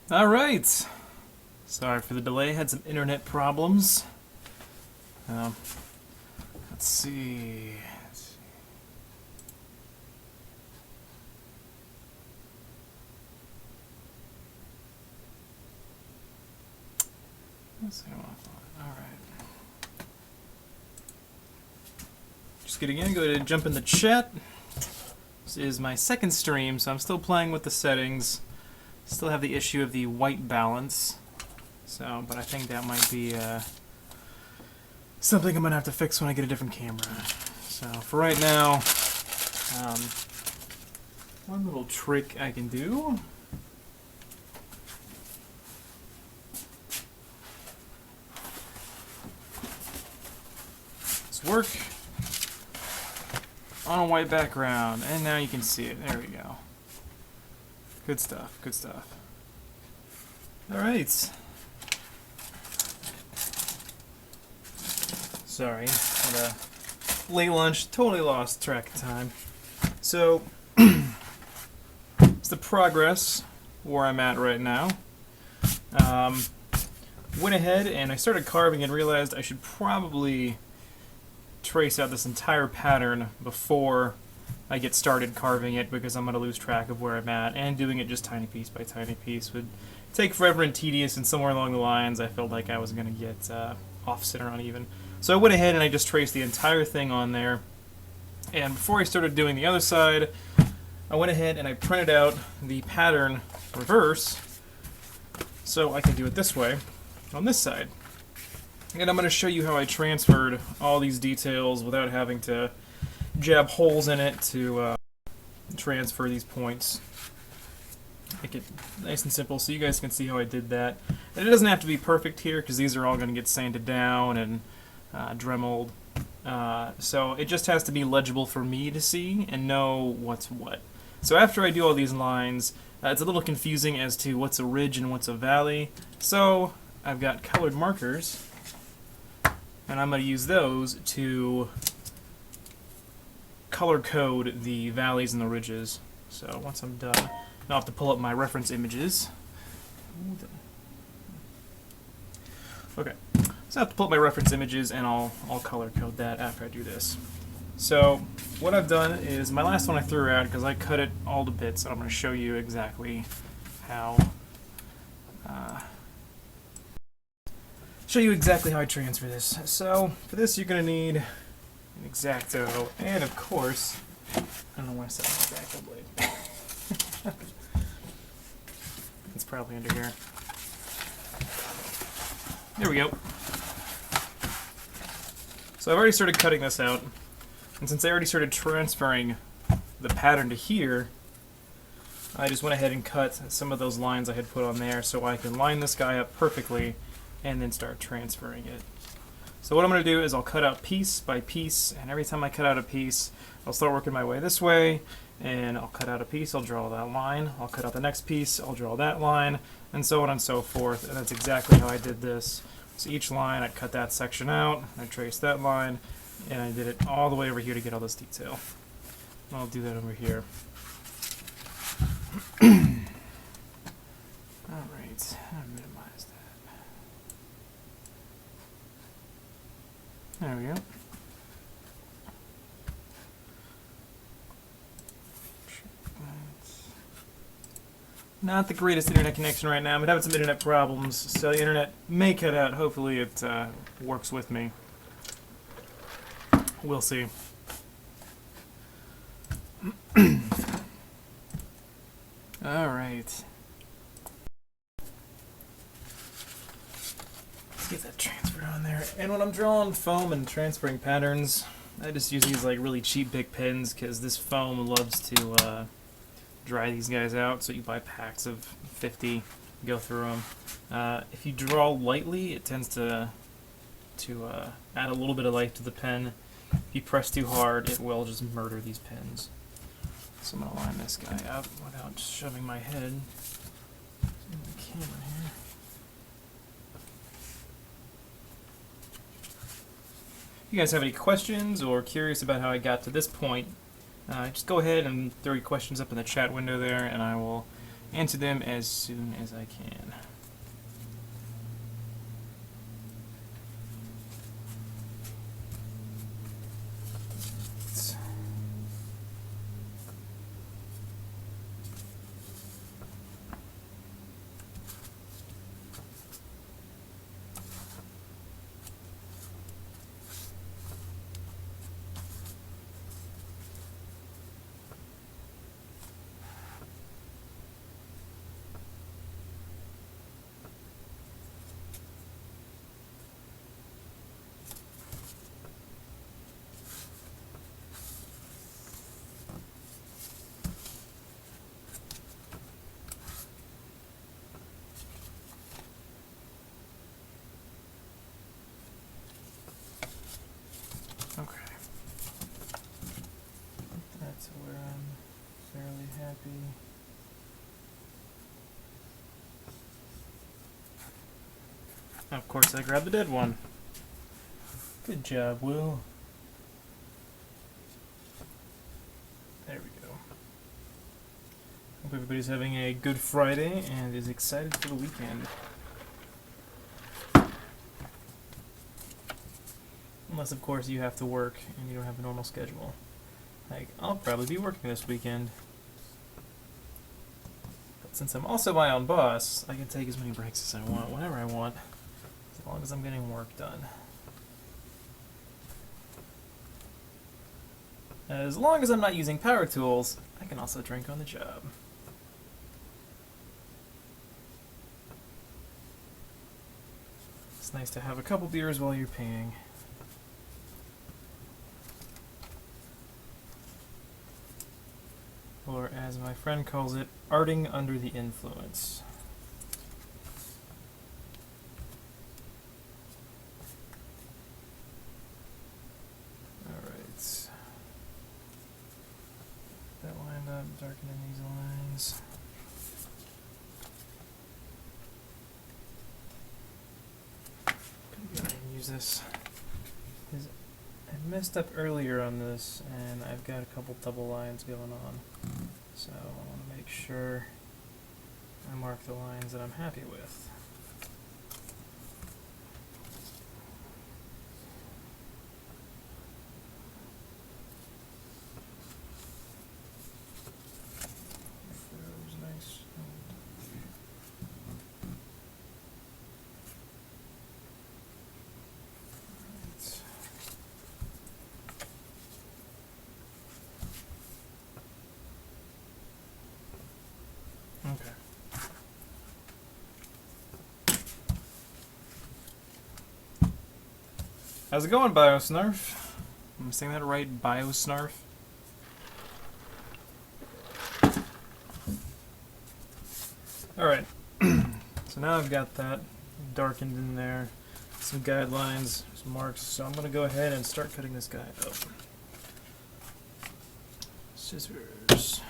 All right. Sorry for the delay. Had some internet problems. Um, let's see. Let's see what I thought. All right. Just getting in. Go ahead and jump in the chat. This is my second stream, so I'm still playing with the settings. Still have the issue of the white balance. So, but I think that might be something I'm gonna have to fix when I get a different camera. So for right now, one little trick I can do. Let's work on a white background, and now you can see it. There we go. Good stuff. Good stuff. All right. Sorry, had a late lunch, totally lost track of time. So, it's the progress where I'm at right now. Went ahead and I started carving and realized I should probably trace out this entire pattern before I get started carving it, because I'm going to lose track of where I'm at, and doing it just tiny piece by tiny piece would take forever and tedious, and somewhere along the lines I felt like I was going to get off-center uneven. So I went ahead and I just traced the entire thing on there. And before I started doing the other side, I went ahead and I printed out the pattern reverse so I can do it this way on this side. And I'm going to show you how I transferred all these details without having to jab holes in it to transfer these points. Make it nice and simple so you guys can see how I did that. And it doesn't have to be perfect here, because these are all going to get sanded down and Dremeled. So it just has to be legible for me to see and know what's what. So after I do all these lines, it's a little confusing as to what's a ridge and what's a valley. So I've got colored markers, and I'm going to use those to color code the valleys and the ridges. So once I'm done, I'll have to pull up my reference images. Okay. So I have to pull up my reference images, and I'll color code that after I do this. So what I've done is, my last one I threw out because I cut it all to bits, and I'm going to show you exactly how I transfer this. So for this, you're going to need an X-Acto, and of course, I don't know why I said an X-Acto blade. It's probably under here. There we go. So I've already started cutting this out, and since I already started transferring the pattern to here, I just went ahead and cut some of those lines I had put on there so I can line this guy up perfectly and then start transferring it. So what I'm going to do is I'll cut out piece by piece, and every time I cut out a piece, I'll start working my way this way, and I'll cut out a piece, I'll draw that line, I'll cut out the next piece, I'll draw that line, and so on and so forth, and that's exactly how I did this. So each line, I cut that section out, I traced that line, and I did it all the way over here to get all this detail. I'll do that over here. Alright, I'll minimize that. There we go. Not the greatest internet connection right now. I'm having some internet problems, so the internet may cut out. Hopefully it works with me. We'll see. Alright. Let's get that transferred on there. And when I'm drawing foam and transferring patterns, I just use these like really cheap Bic pens, because this foam loves to dry these guys out. So you buy packs of 50, go through them. If you draw lightly, it tends to add a little bit of life to the pen. If you press too hard, it will just murder these pens. So I'm going to line this guy up without shoving my head in the camera here. If you guys have any questions or curious about how I got to this point, just go ahead and throw your questions up in the chat window there, and I will answer them as soon as I can. Okay. That's where I'm fairly happy. Of course, I grabbed the dead one. Good job, Will. There we go. Hope everybody's having a good Friday and is excited for the weekend. Unless, of course, you have to work and you don't have a normal schedule. Like, I'll probably be working this weekend. But since I'm also my own boss, I can take as many breaks as I want, whenever I want, as long as I'm getting work done. As long as I'm not using power tools, I can also drink on the job. It's nice to have a couple beers while you're paying. Or as my friend calls it, arting under the influence. Alright. That lined up, darkening these lines. Gonna go ahead and use this. I messed up earlier on this, and I've got a couple double lines going on. So I want to make sure I mark the lines that I'm happy with. Nice. Okay. How's it going, BioSnarf? I'm saying that right, BioSnarf? Alright. So now I've got that darkened in there, some guidelines, some marks, so I'm going to go ahead and start cutting this guy up. Scissors.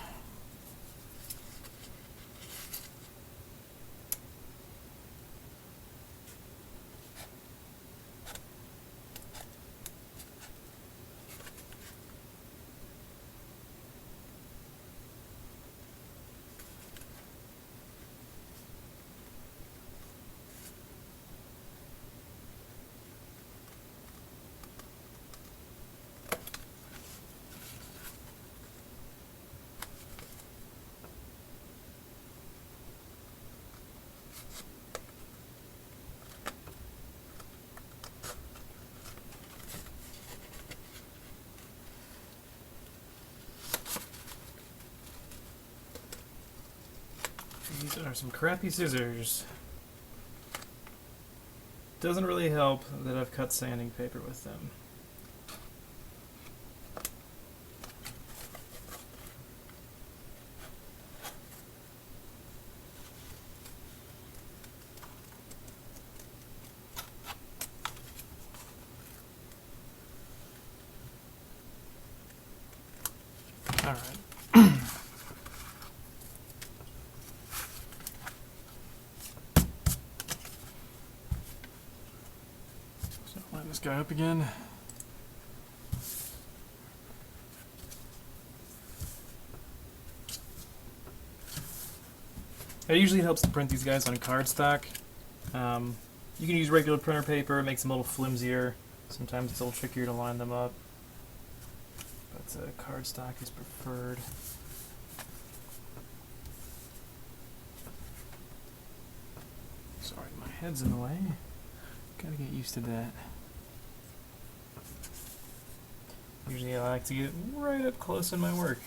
These are some crappy scissors. Doesn't really help that I've cut sanding paper with them. Alright. So line this guy up again. It usually helps to print these guys on cardstock. You can use regular printer paper, it makes them a little flimsier. Sometimes it's a little trickier to line them up. But cardstock is preferred. Sorry, my head's in the way. Gotta get used to that. Usually I like to get right up close in my work.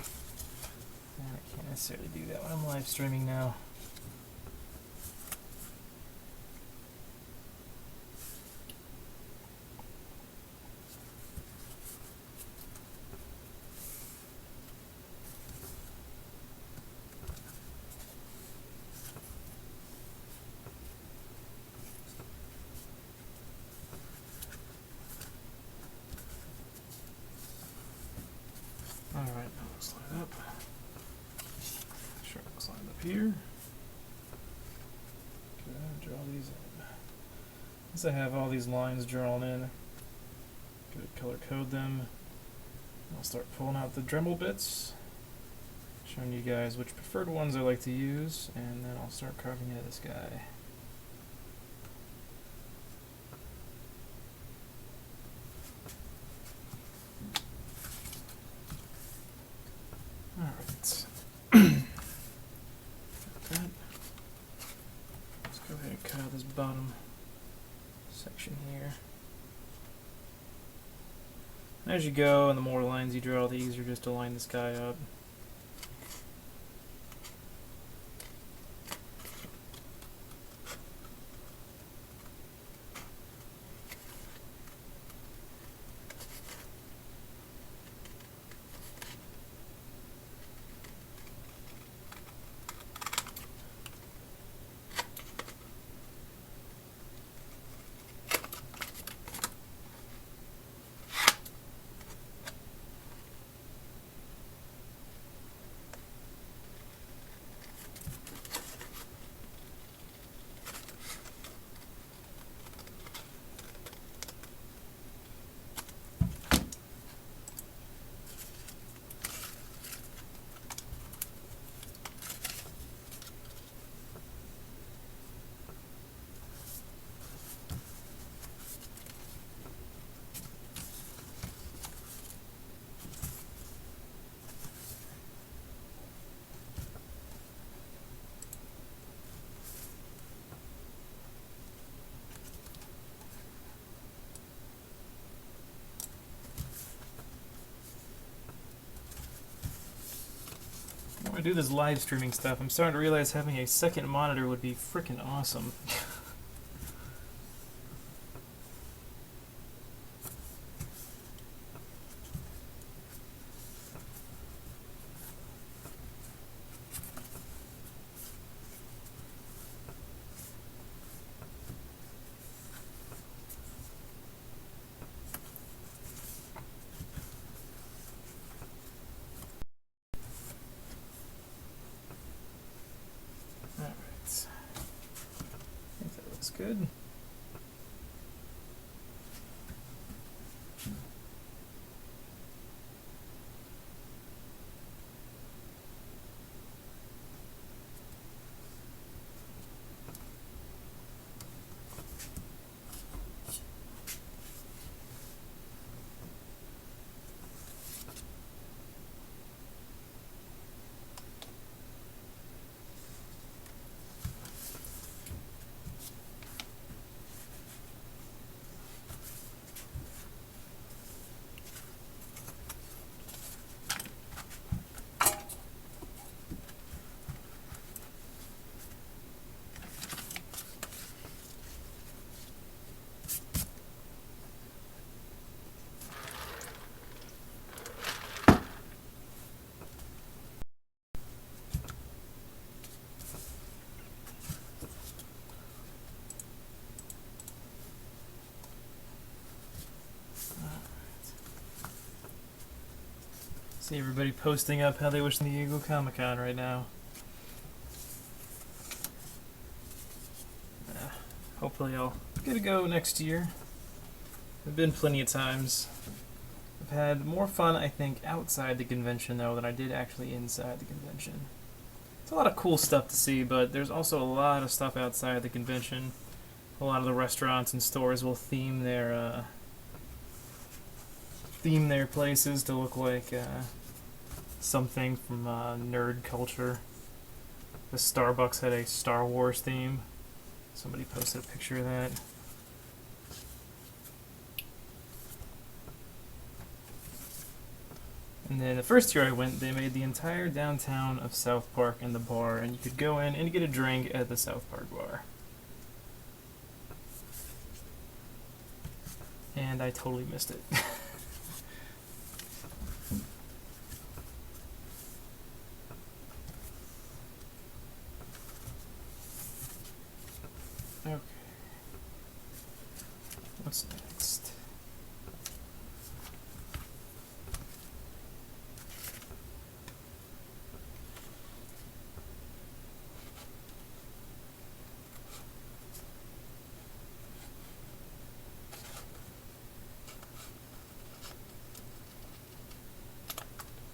And I can't necessarily do that when I'm live streaming now. Alright, now we'll slide up. Sure, I'll slide up here. Okay, draw these in. Once I have all these lines drawn in, go to color code them. I'll start pulling out the Dremel bits, showing you guys which preferred ones I like to use, and then I'll start carving into this guy. Alright. Got that. Let's go ahead and cut out this bottom section here. As you go, and the more lines you draw, the easier just to line this guy up. When I do this live streaming stuff, I'm starting to realize having a second monitor would be freaking awesome. I think that looks good. See everybody posting up how they wish they could go Comic-Con right now. Hopefully I'll get to go next year. I've been plenty of times. I've had more fun, I think, outside the convention though than I did actually inside the convention. It's a lot of cool stuff to see, but there's also a lot of stuff outside the convention. A lot of the restaurants and stores will theme their places to look like something from nerd culture. The Starbucks had a Star Wars theme. Somebody posted a picture of that. And then the first year I went, they made the entire downtown of South Park and the bar, and you could go in and get a drink at the South Park bar. And I totally missed it. Okay. What's next?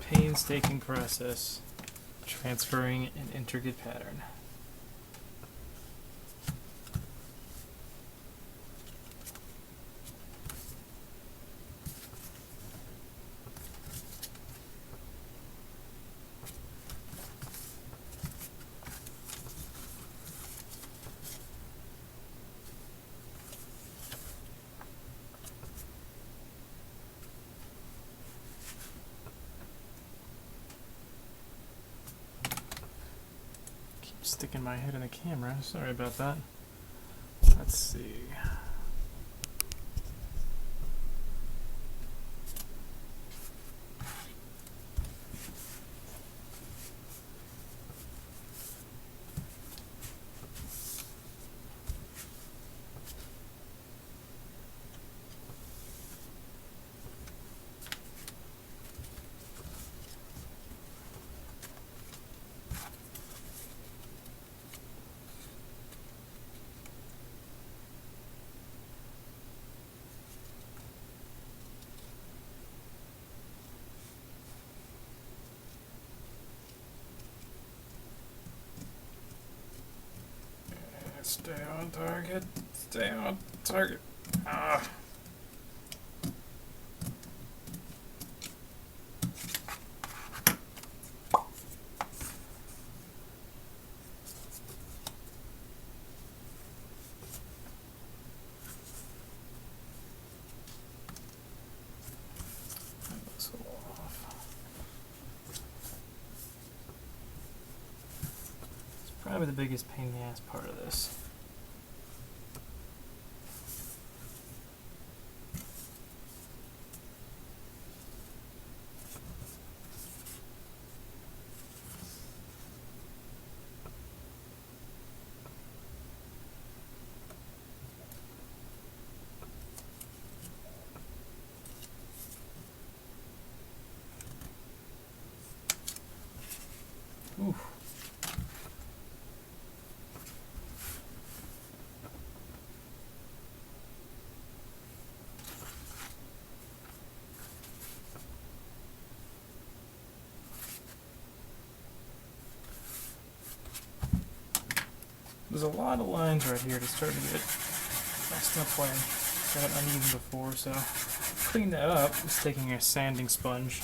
Painstaking process, transferring an intricate pattern. Sticking my head in the camera. Sorry about that. Let's see. Stay on target. Stay on target. Ah. That looks a little off. It's probably the biggest pain in the ass part of this. Oof. There's a lot of lines right here to start to get messed up when I got it uneven before, so clean that up just taking a sanding sponge.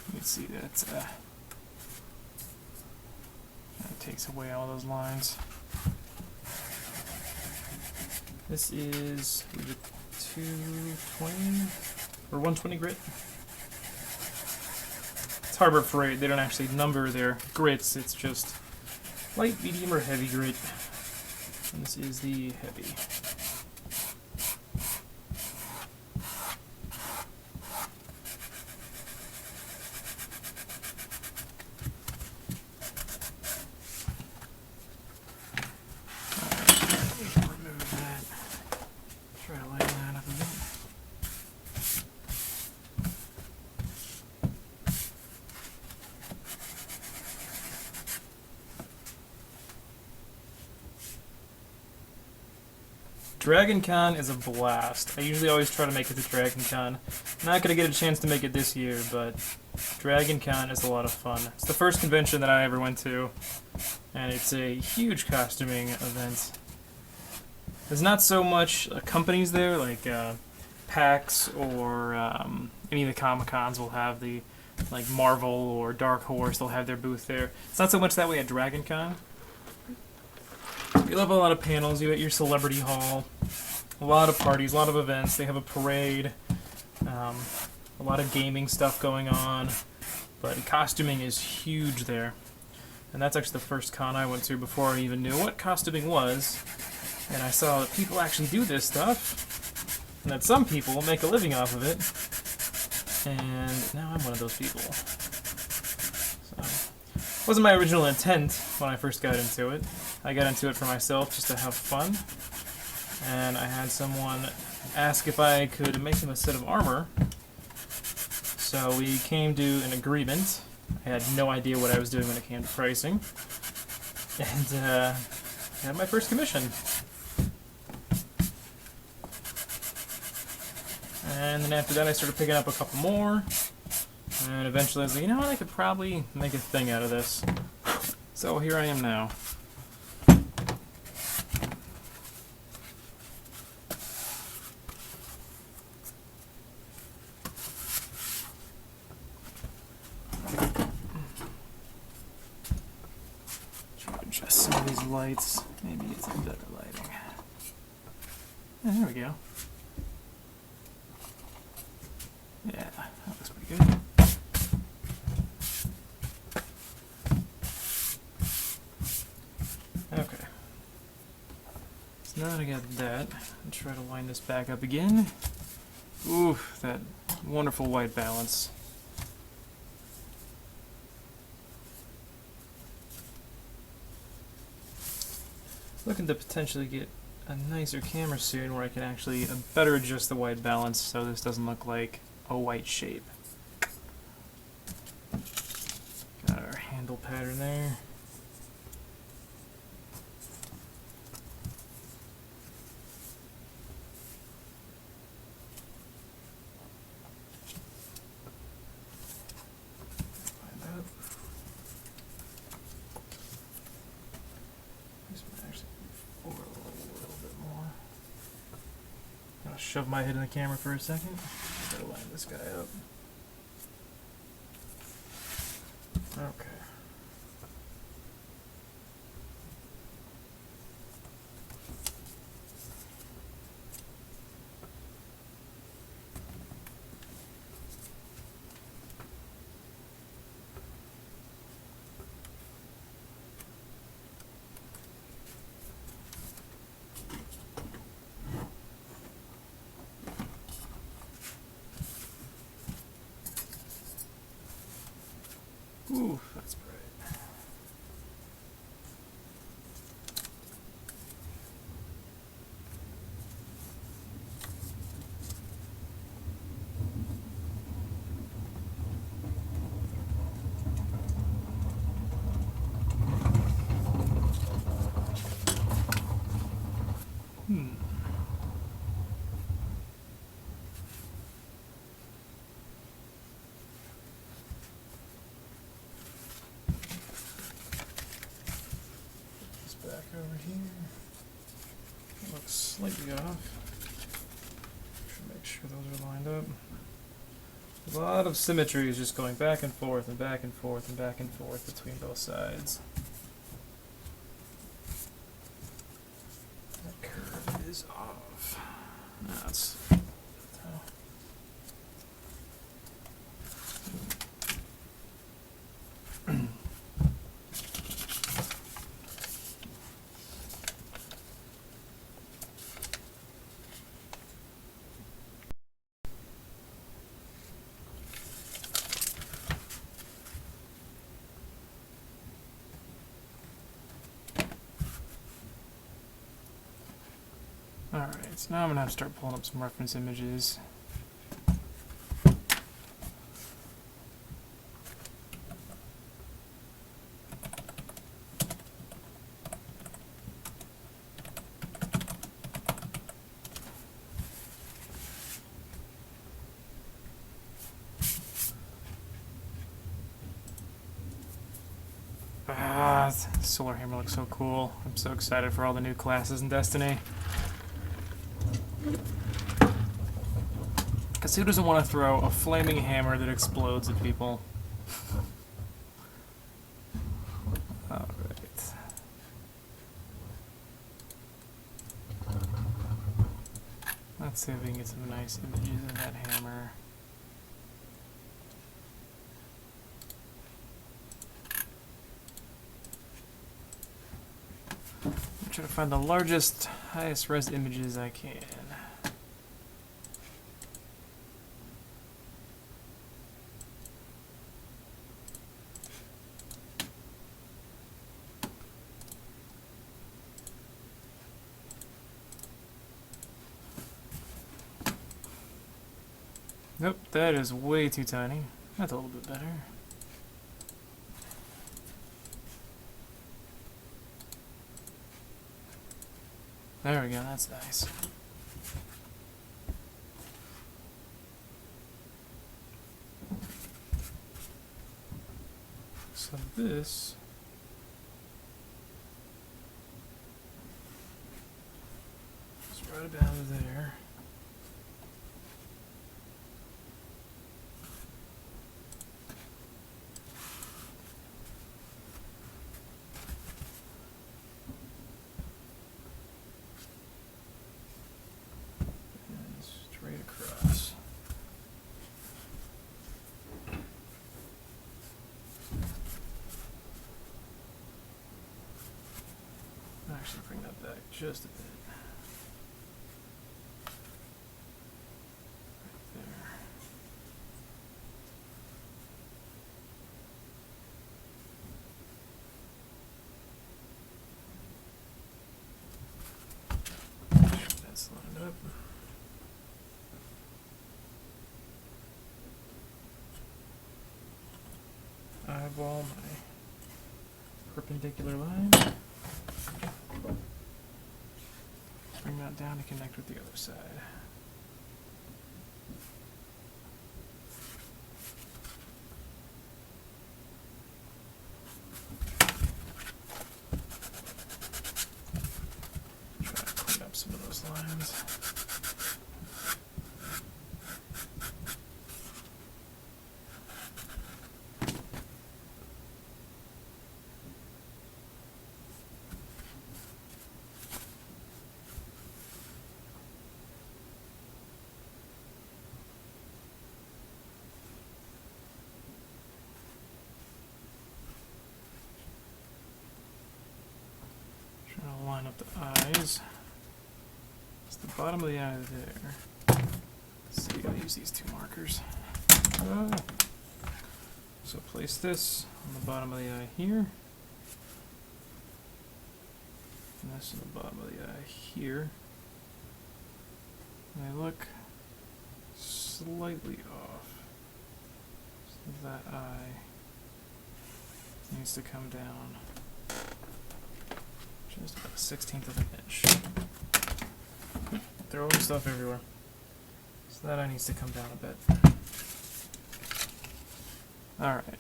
You can see that takes away all those lines. This is 220 or 120 grit. It's Harbor Freight. They don't actually number their grits. It's just light, medium, or heavy grit. And this is the heavy. Dragon Con is a blast. I usually always try to make it to Dragon Con. Not gonna get a chance to make it this year, but Dragon Con is a lot of fun. It's the first convention that I ever went to, and it's a huge costuming event. There's not so much companies there, like PAX or any of the Comic-Cons will have the, like Marvel or Dark Horse, they'll have their booth there. It's not so much that way at Dragon Con. You'll have a lot of panels, you at your celebrity hall, a lot of parties, a lot of events. They have a parade, a lot of gaming stuff going on, but costuming is huge there. And that's actually the first con I went to before I even knew what costuming was. And I saw that people actually do this stuff, and that some people make a living off of it. And now I'm one of those people. So, wasn't my original intent when I first got into it. I got into it for myself just to have fun. And I had someone ask if I could make him a set of armor. So we came to an agreement. I had no idea what I was doing when it came to pricing. And I had my first commission. And then after that I started picking up a couple more. And eventually I was like, you know what, I could probably make a thing out of this. So here I am now. Try to adjust some of these lights. Maybe it's a better lighting. Yeah, there we go. Yeah, that looks pretty good. Okay. So now that I got that, I'll try to line this back up again. Ooh, that wonderful white balance. Looking to potentially get a nicer camera soon where I can actually better adjust the white balance so this doesn't look like a white shape. Got our handle pattern there. Line that up. This might actually move forward a little bit more. I'll shove my head in the camera for a second. Gotta line this guy up. Okay. Ooh, that's bright. Back over here. It looks slightly off. Should make sure those are lined up. A lot of symmetry is just going back and forth and back and forth and back and forth between both sides. That curve is off. That's Alright, so now I'm going to have to start pulling up some reference images. Ah, Solar Hammer looks so cool. I'm so excited for all the new classes in Destiny. Because who doesn't want to throw a flaming hammer that explodes at people? Alright. Let's see if we can get some nice images of that hammer. I'm trying to find the largest, highest res images I can. Nope, that is way too tiny. That's a little bit better. There we go, that's nice. So this is right about there. Straight across. Actually, bring that back just a bit. Right there. That's lined up. Eyeball my perpendicular line. Bring that down to connect with the other side. Try to clean up some of those lines. Trying to line up the eyes. It's the bottom of the eye there. Let's see, I'll use these two markers. So place this on the bottom of the eye here. And this on the bottom of the eye here. And they look slightly off. So that eye needs to come down just about 1/16 of an inch. Throwing stuff everywhere. So that eye needs to come down a bit. Alright.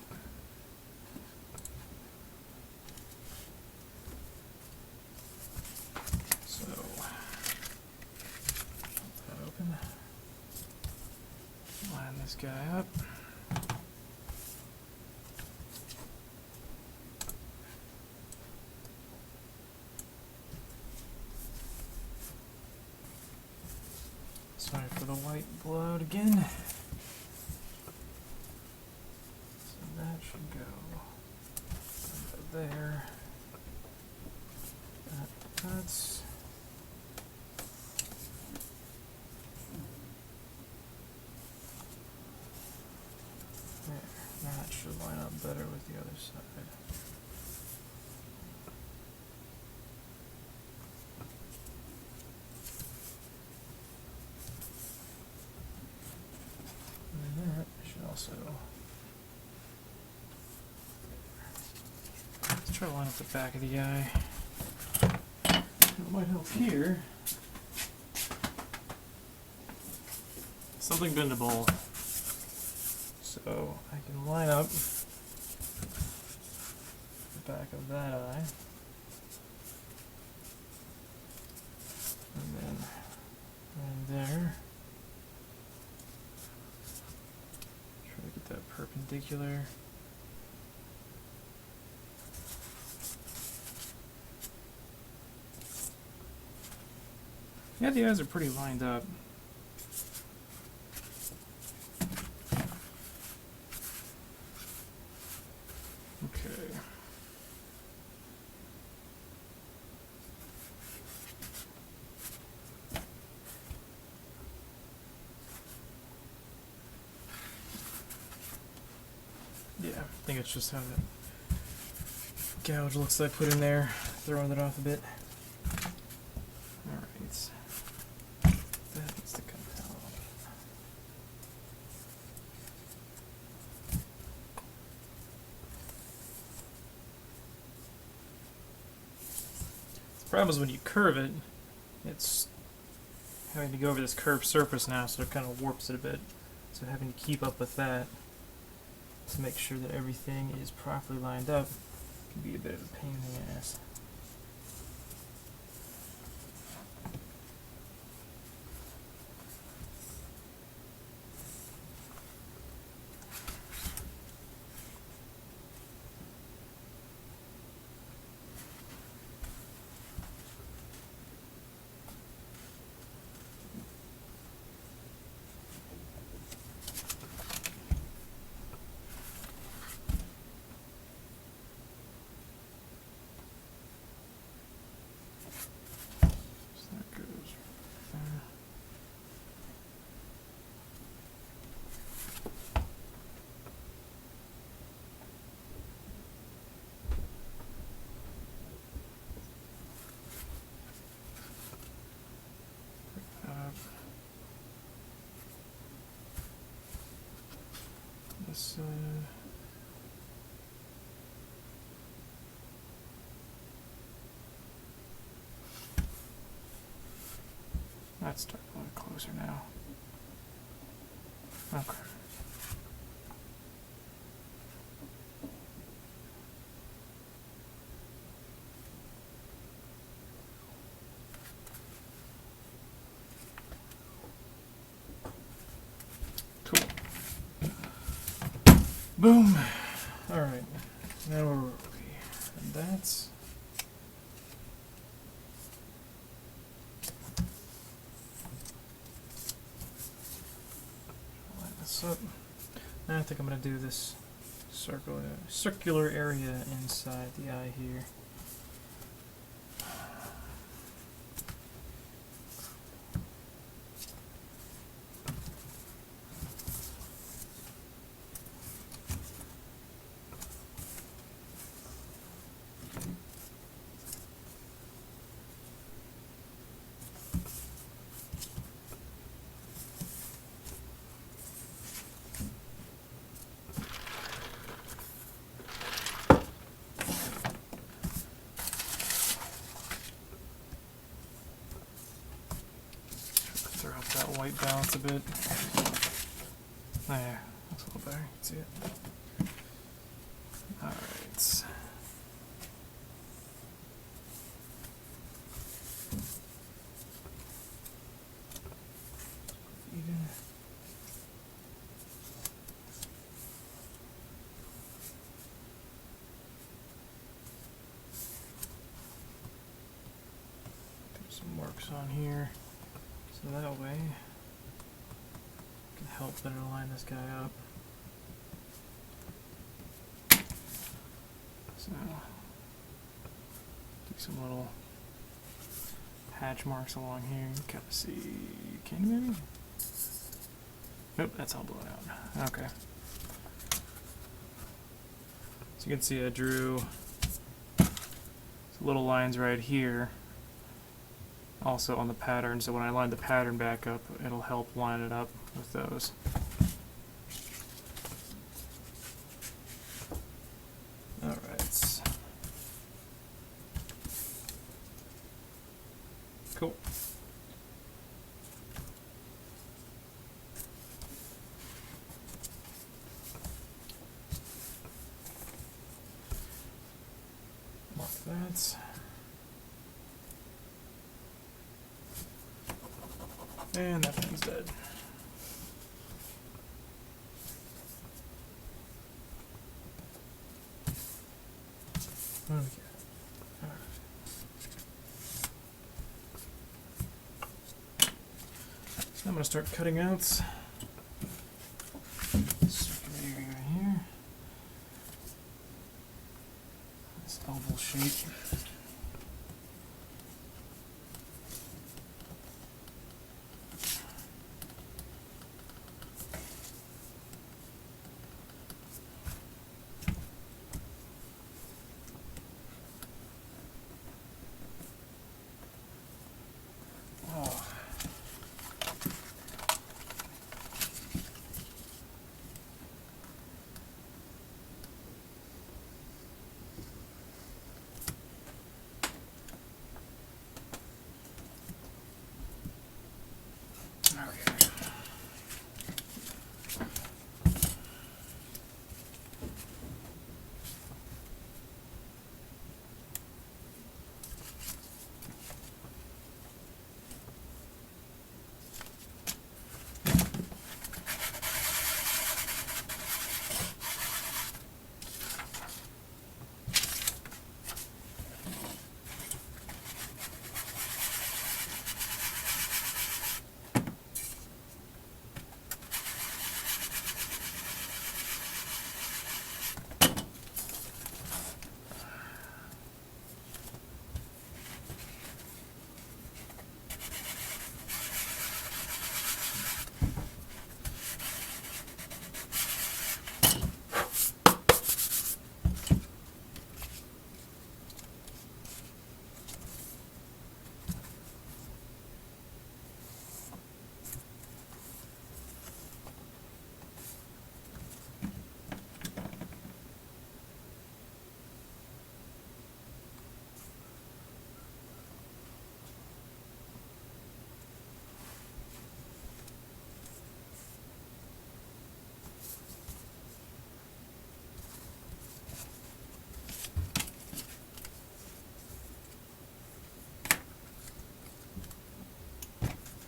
So, pop that open. Line this guy up. Sorry for the white blowout again. So that should go over there. That's there. That should line up better with the other side. Also, let's try to line up the back of the eye. What might help here, something bendable. So I can line up the back of that eye. And then right there. Try to get that perpendicular. Yeah, the eyes are pretty lined up. Okay. Yeah, I think it's just how that gouge looks that I put in there, throwing it off a bit. Alright. That needs to come out. The problem is when you curve it, it's having to go over this curved surface now, so it kind of warps it a bit. So having to keep up with that to make sure that everything is properly lined up can be a bit of a pain in the ass. This that's starting a little closer now. Okay. Cool. Boom. All right. Now where were we? And that's line this up. Now I think I'm going to do this circular area inside the eye here. Throw out that white balance a bit. There, that's a little better. You can see it. Alright. Even. Do some marks on here. So that way, I can help better line this guy up. So, do some little hatch marks along here. You can kind of see, can you maybe? Nope, that's all blown out. Okay. So you can see I drew little lines right here. Also on the pattern, so when I line the pattern back up, it'll help line it up with those. Alright. Cool. Alright. And that thing's dead. Okay. Alright. So I'm going to start cutting out this area right here. This oval shape.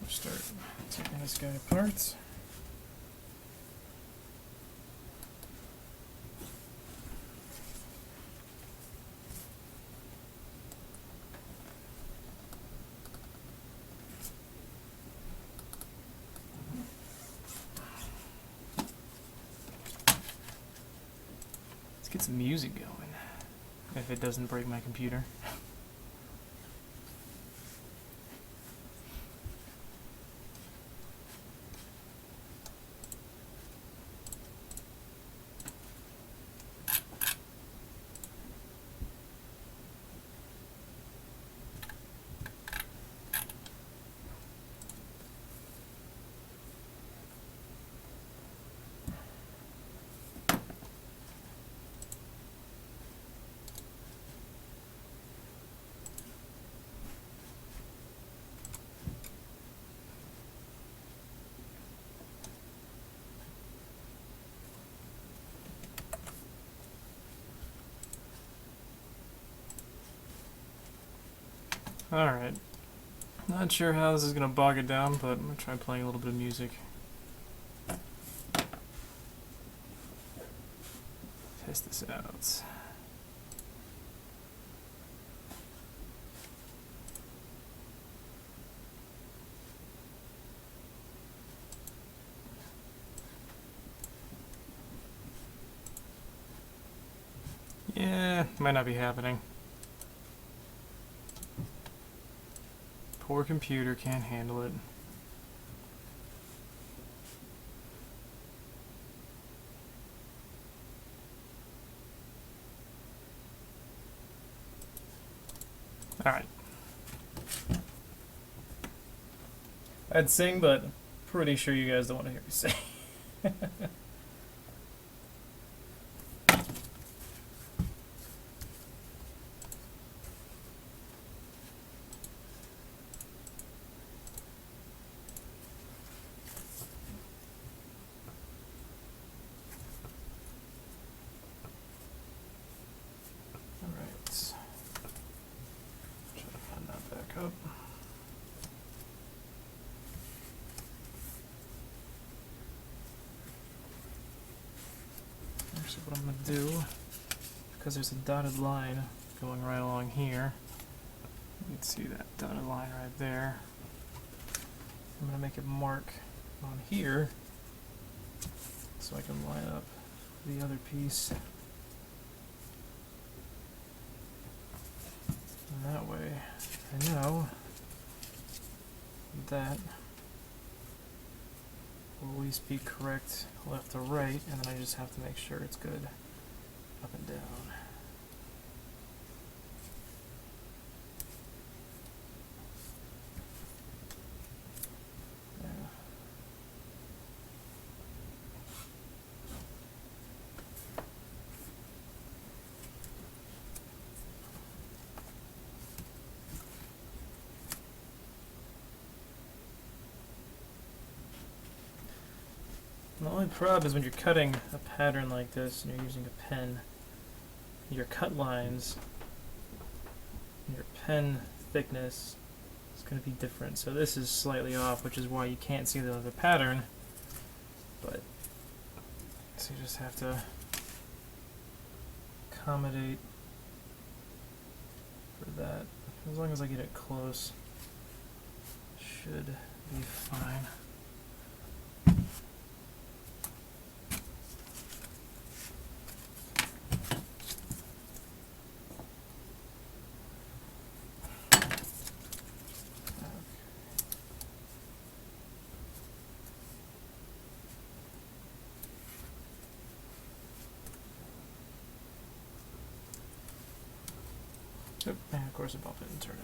Start taking this guy apart. Let's get some music going, if it doesn't break my computer. Alright. Not sure how this is going to bog it down, but I'm going to try playing a little bit of music. Test this out. Yeah, might not be happening. Poor computer, can't handle it. Alright. I'd sing, but pretty sure you guys don't want to hear me sing. Alright. So what I'm going to do, because there's a dotted line going right along here, you can see that dotted line right there. I'm going to make a mark on here so I can line up the other piece. And that way I know that will always be correct left to right, and then I just have to make sure it's good up and down. The only problem is when you're cutting a pattern like this and you're using a pen, your cut lines, your pen thickness is going to be different. So this is slightly off, which is why you can't see the other pattern. But so you just have to accommodate for that. As long as I get it close, should be fine. Yep, and of course I bump it and turn it.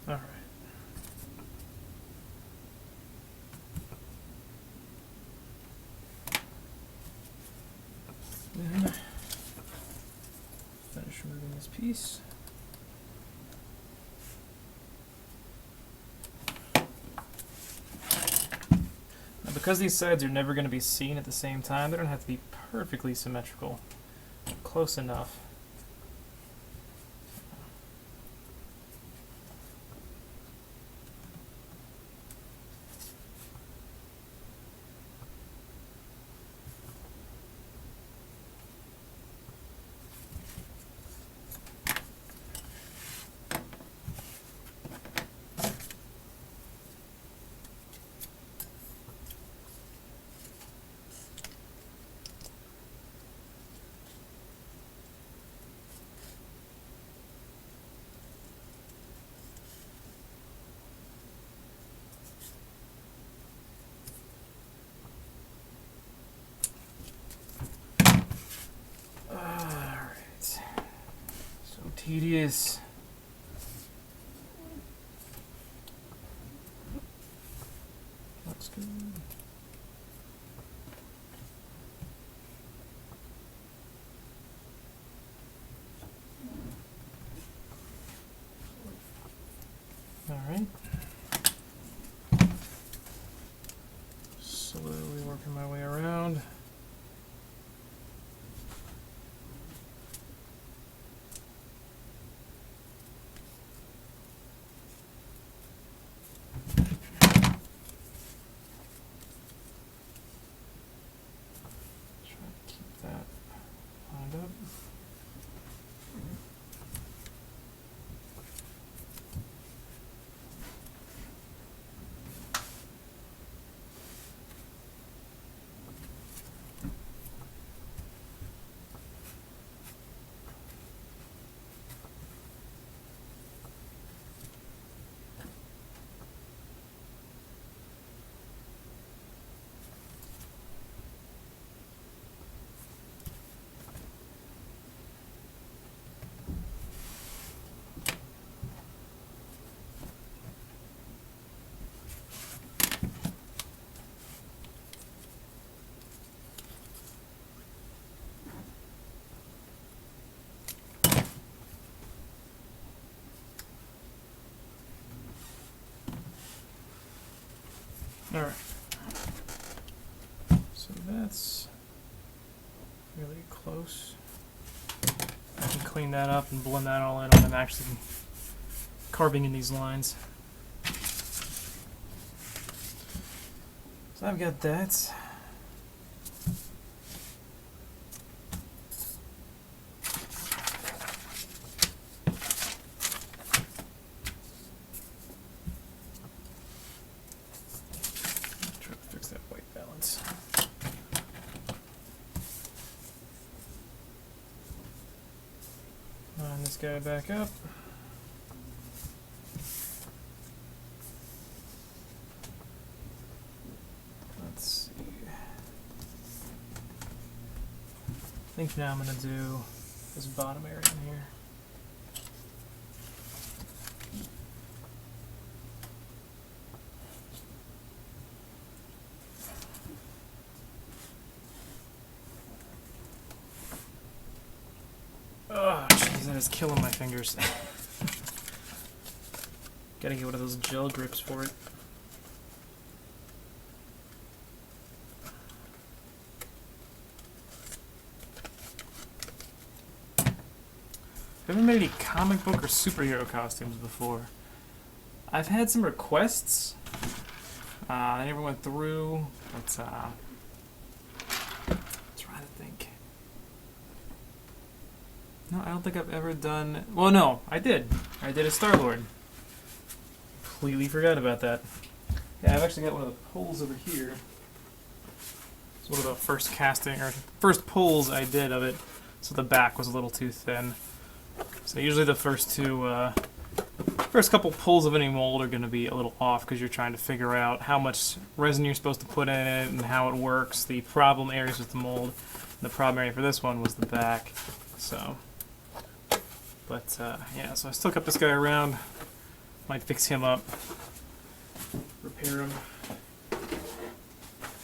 All right. Then finish removing this piece. Now, because these sides are never going to be seen at the same time, they don't have to be perfectly symmetrical. Close enough. Tedious. Looks good. All right. Slowly working my way around. Alright. So that's really close. I can clean that up and blend that all in when I'm actually carving in these lines. So I've got that. Try to fix that white balance. Line this guy back up. Let's see. I think now I'm going to do this bottom area in here. Oh, jeez, that is killing my fingers. Gotta get one of those gel grips for it. Have you ever made any comic book or superhero costumes before? I've had some requests. I never went through, but I'm trying to think. No, I don't think I've ever done... Well, no, I did. I did a Star-Lord. Completely forgot about that. Yeah, I've actually got one of the pulls over here. It's one of the first casting, or first pulls I did of it, so the back was a little too thin. So usually the first couple pulls of any mold are going to be a little off because you're trying to figure out how much resin you're supposed to put in it and how it works, the problem areas with the mold. And the problem area for this one was the back. So, but yeah, so I still kept this guy around. Might fix him up, repair him.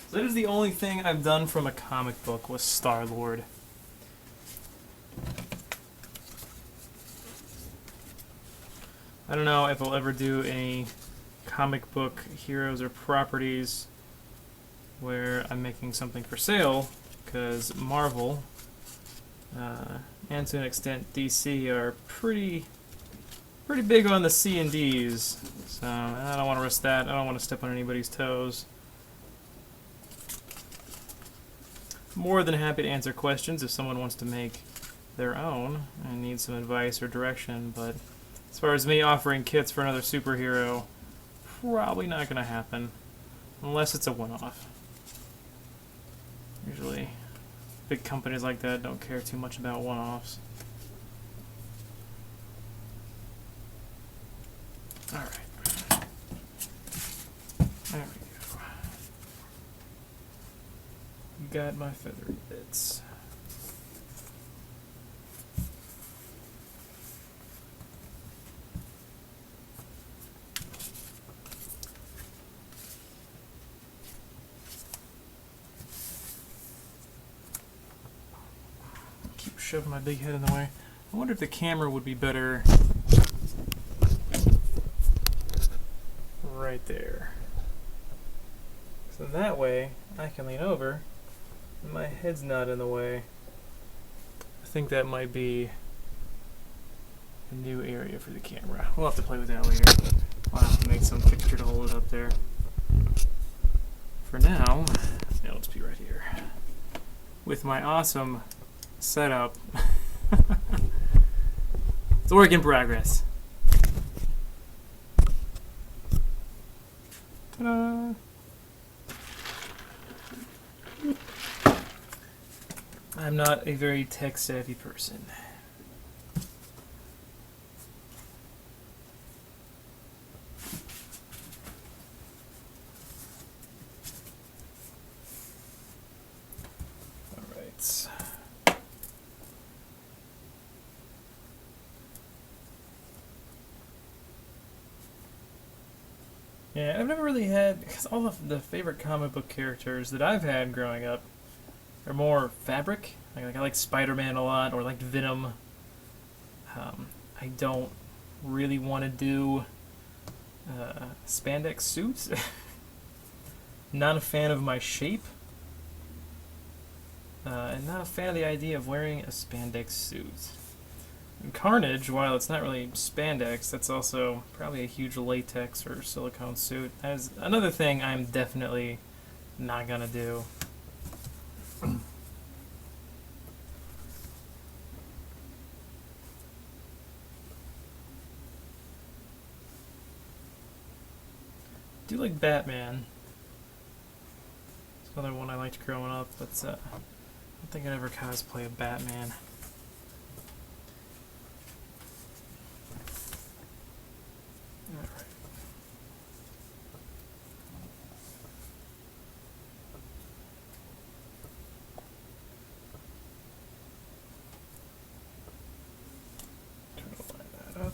So that is the only thing I've done from a comic book was Star-Lord. I don't know if I'll ever do any comic book heroes or properties where I'm making something for sale, because Marvel and to an extent DC are pretty big on the C&Ds, so I don't want to risk that. I don't want to step on anybody's toes. More than happy to answer questions if someone wants to make their own and needs some advice or direction, but as far as me offering kits for another superhero, probably not going to happen unless it's a one-off. Usually big companies like that don't care too much about one-offs. Alright. There we go. Got my feathery bits. Keep shoving my big head in the way. I wonder if the camera would be better right there. So that way I can lean over and my head's not in the way. I think that might be a new area for the camera. We'll have to play with that later. I'll have to make some fixture to hold it up there. For now, it'll just be right here. With my awesome setup. It's a work in progress. Ta-da! I'm not a very tech-savvy person. Alright. Yeah, I've never really had, because all of the favorite comic book characters that I've had growing up are more fabric. Like I like Spider-Man a lot, or like Venom. I don't really want to do spandex suits. Not a fan of my shape. And not a fan of the idea of wearing a spandex suit. And Carnage, while it's not really spandex, that's also probably a huge latex or silicone suit. That is another thing I'm definitely not gonna do. I do like Batman. It's another one I liked growing up, but I don't think I'd ever cosplay a Batman. Alright. Try to line that up.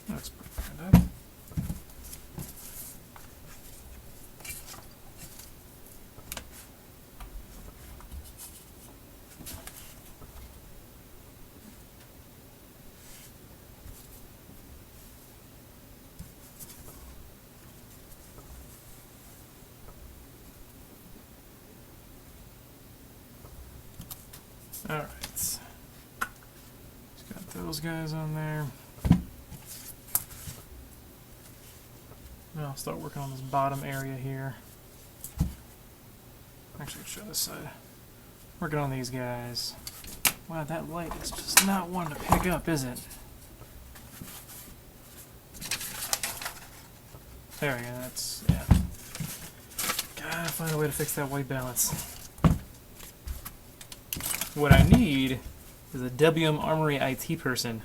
That's pretty good. Alright. Just got those guys on there. Now I'll start working on this bottom area here. Actually, show this side. Working on these guys. Wow, that light is just not one to pick up, is it? There we go, that's, yeah. Gotta find a way to fix that white balance. What I need is a WM Armory IT person.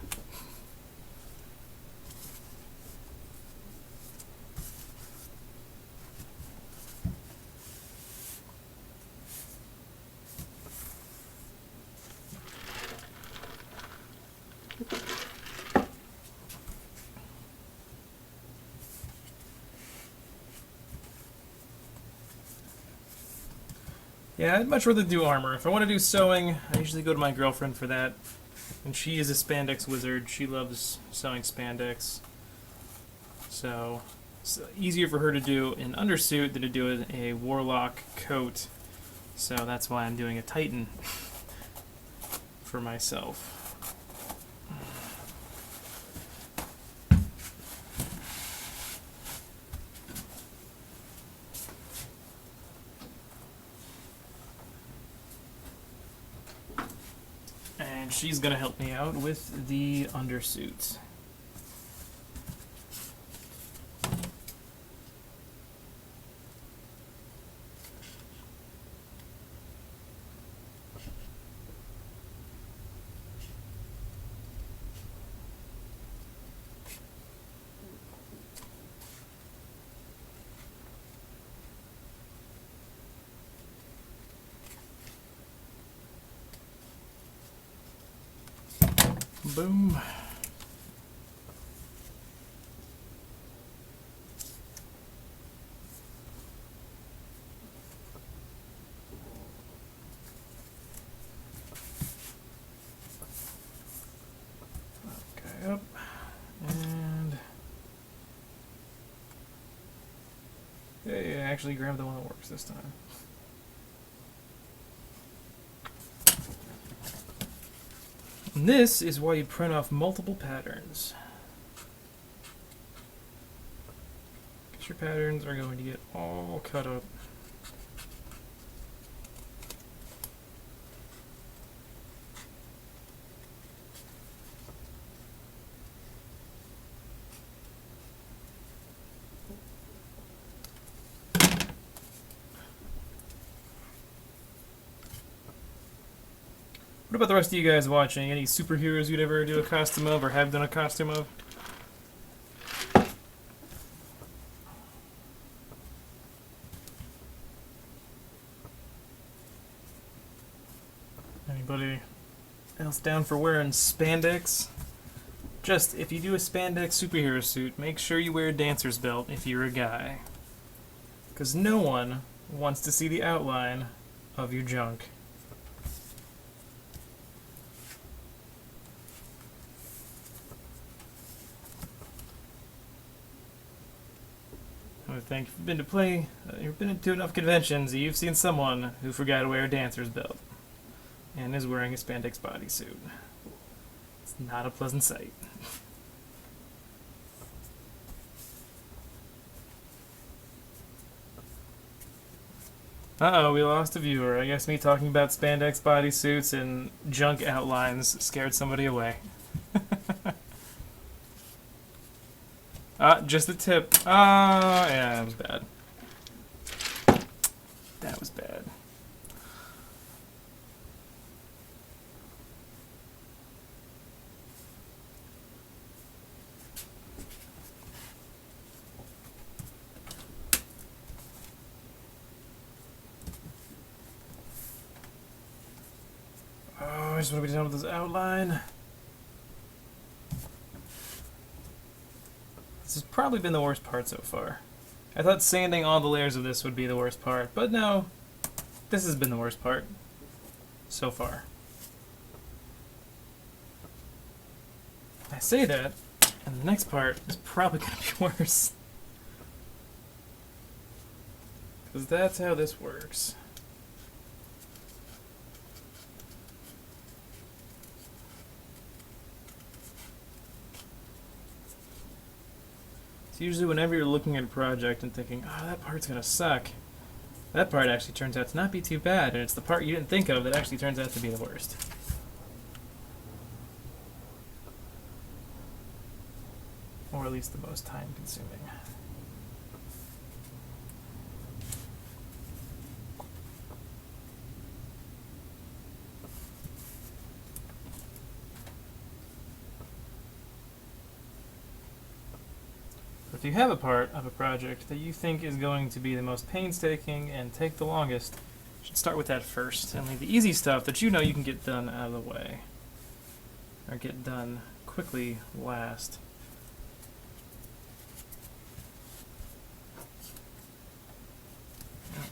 Yeah, I'd much rather do armor. If I want to do sewing, I usually go to my girlfriend for that. And she is a spandex wizard. She loves sewing spandex. So, it's easier for her to do an undersuit than to do a warlock coat. So that's why I'm doing a Titan for myself. And she's gonna help me out with the undersuit. Boom. Okay, up. And hey, I actually grabbed the one that works this time. And this is why you print off multiple patterns. Because your patterns are going to get all cut up. What about the rest of you guys watching? Any superheroes you'd ever do a costume of or have done a costume of? Anybody else down for wearing spandex? Just, if you do a spandex superhero suit, make sure you wear a dancer's belt if you're a guy. Because no one wants to see the outline of your junk. I think you've been to enough conventions, you've seen someone who forgot to wear a dancer's belt and is wearing a spandex bodysuit. It's not a pleasant sight. Uh-oh, we lost a viewer. I guess me talking about spandex bodysuits and junk outlines scared somebody away. Just the tip. Yeah, that was bad. That was bad. Oh, I just want to be done with this outline. This has probably been the worst part so far. I thought sanding all the layers of this would be the worst part, but no. This has been the worst part so far. I say that, and the next part is probably going to be worse. Because that's how this works. It's usually whenever you're looking at a project and thinking, oh, that part's going to suck, that part actually turns out to not be too bad, and it's the part you didn't think of that actually turns out to be the worst. Or at least the most time-consuming. If you have a part of a project that you think is going to be the most painstaking and take the longest, you should start with that first and leave the easy stuff that you know you can get done out of the way. Or get done quickly last. Okay.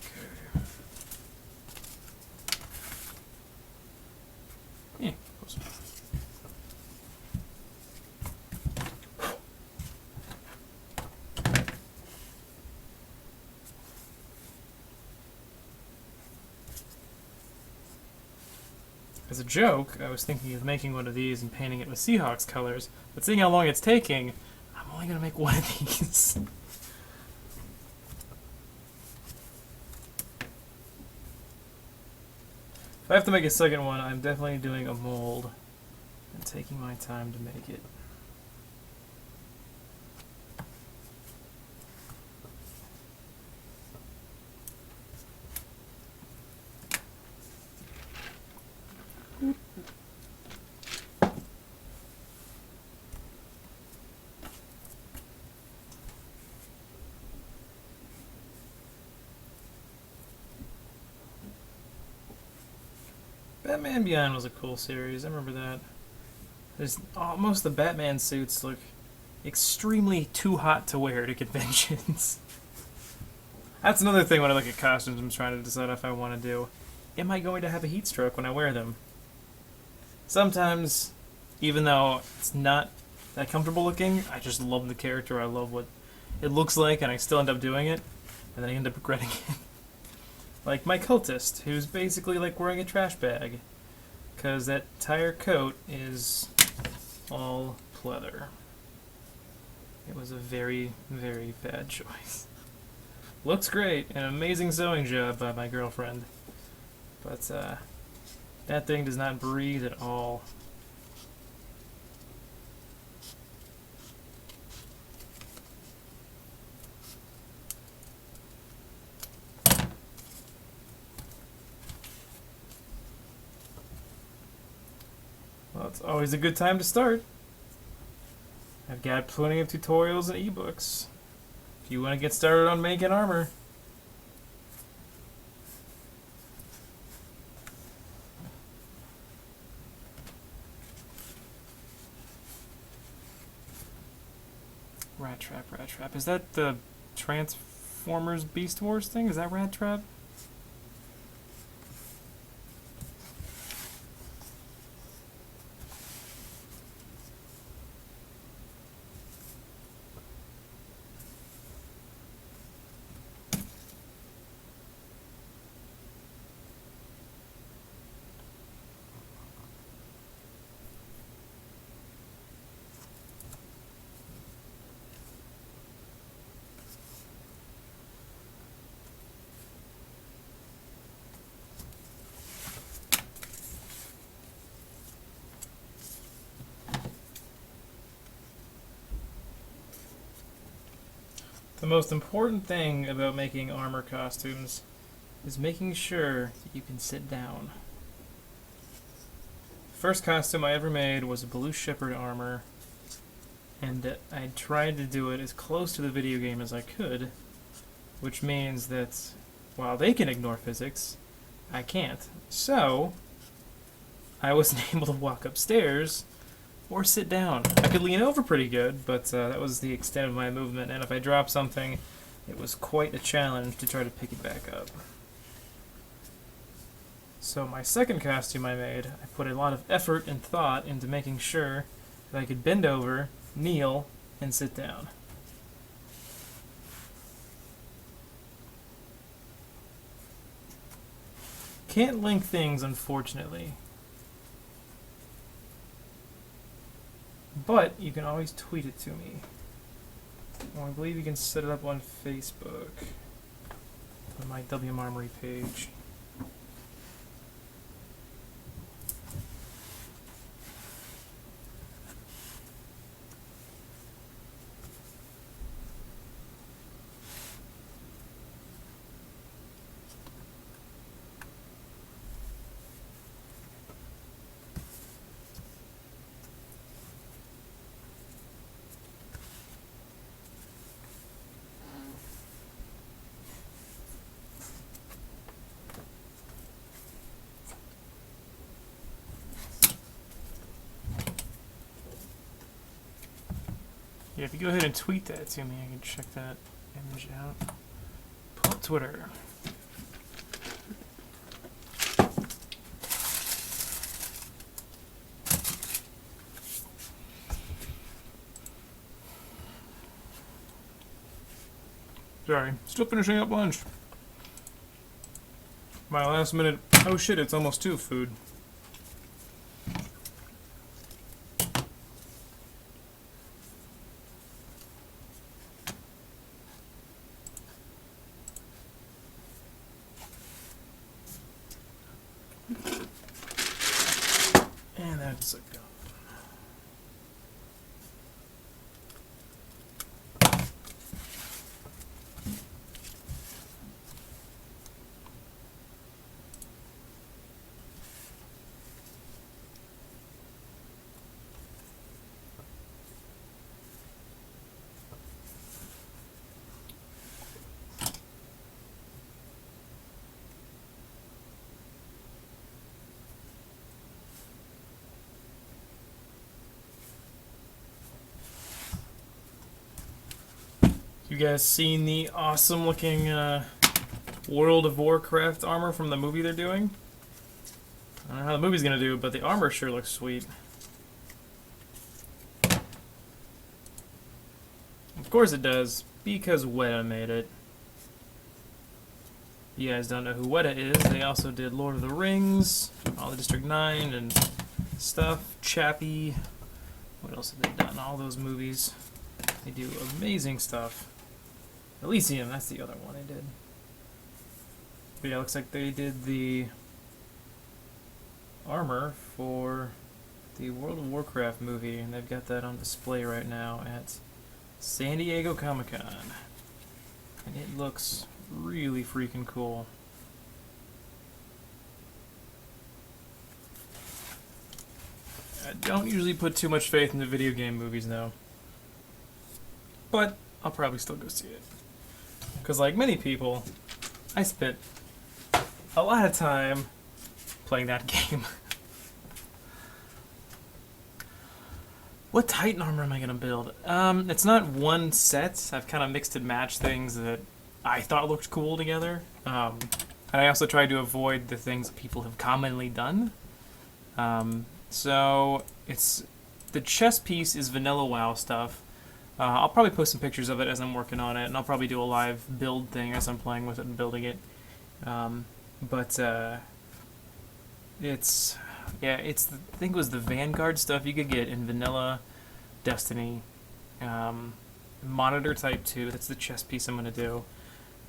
Yeah, close. As a joke, I was thinking of making one of these and painting it with Seahawks colors, but seeing how long it's taking, I'm only going to make one of these. If I have to make a second one, I'm definitely doing a mold and taking my time to make it. Batman Beyond was a cool series. I remember that. Most of the Batman suits look extremely too hot to wear to conventions. That's another thing when I look at costumes. I'm trying to decide if I want to do. Am I going to have a heat stroke when I wear them? Sometimes, even though it's not that comfortable looking, I just love the character. I love what it looks like, and I still end up doing it, and then I end up regretting it. Like my cultist, who's basically like wearing a trash bag, because that entire coat is all pleather. It was a very, very bad choice. Looks great, an amazing sewing job by my girlfriend, but that thing does not breathe at all. Well, it's always a good time to start. I've got plenty of tutorials and ebooks if you want to get started on making armor. Rat Trap, Rat Trap. Is that the Transformers Beast Wars thing? Is that Rat Trap? The most important thing about making armor costumes is making sure that you can sit down. First costume I ever made was a Blue Shepherd armor, and I tried to do it as close to the video game as I could, which means that while they can ignore physics, I can't. So, I wasn't able to walk upstairs or sit down. I could lean over pretty good, but that was the extent of my movement, and if I dropped something, it was quite a challenge to try to pick it back up. So my second costume I made, I put a lot of effort and thought into making sure that I could bend over, kneel, and sit down. Can't link things, unfortunately. But you can always tweet it to me. Well, I believe you can set it up on Facebook. On my WM Armory page. Yeah, if you go ahead and tweet that to me, I can check that image out. Pull up Twitter. Sorry, still finishing up lunch. My last minute, oh shit, it's almost 2 food. And that's a go. You guys seen the awesome looking World of Warcraft armor from the movie they're doing? I don't know how the movie's gonna do, but the armor sure looks sweet. Of course it does, because Weta made it. You guys don't know who Weta is, they also did Lord of the Rings, all the District 9 and stuff, Chappie. What else have they done? All those movies. They do amazing stuff. Elysium, that's the other one they did. But yeah, looks like they did the armor for the World of Warcraft movie, and they've got that on display right now at San Diego Comic-Con. And it looks really freaking cool. I don't usually put too much faith in the video game movies now, but I'll probably still go see it. Because like many people, I spent a lot of time playing that game. What Titan armor am I going to build? It's not one set. I've kind of mixed and matched things that I thought looked cool together. And I also tried to avoid the things that people have commonly done. So it's the chest piece is Vanilla WoW stuff. I'll probably post some pictures of it as I'm working on it, and I'll probably do a live build thing as I'm playing with it and building it. It's I think it was the Vanguard stuff you could get in Vanilla Destiny. Monitor Type 2, that's the chest piece I'm going to do.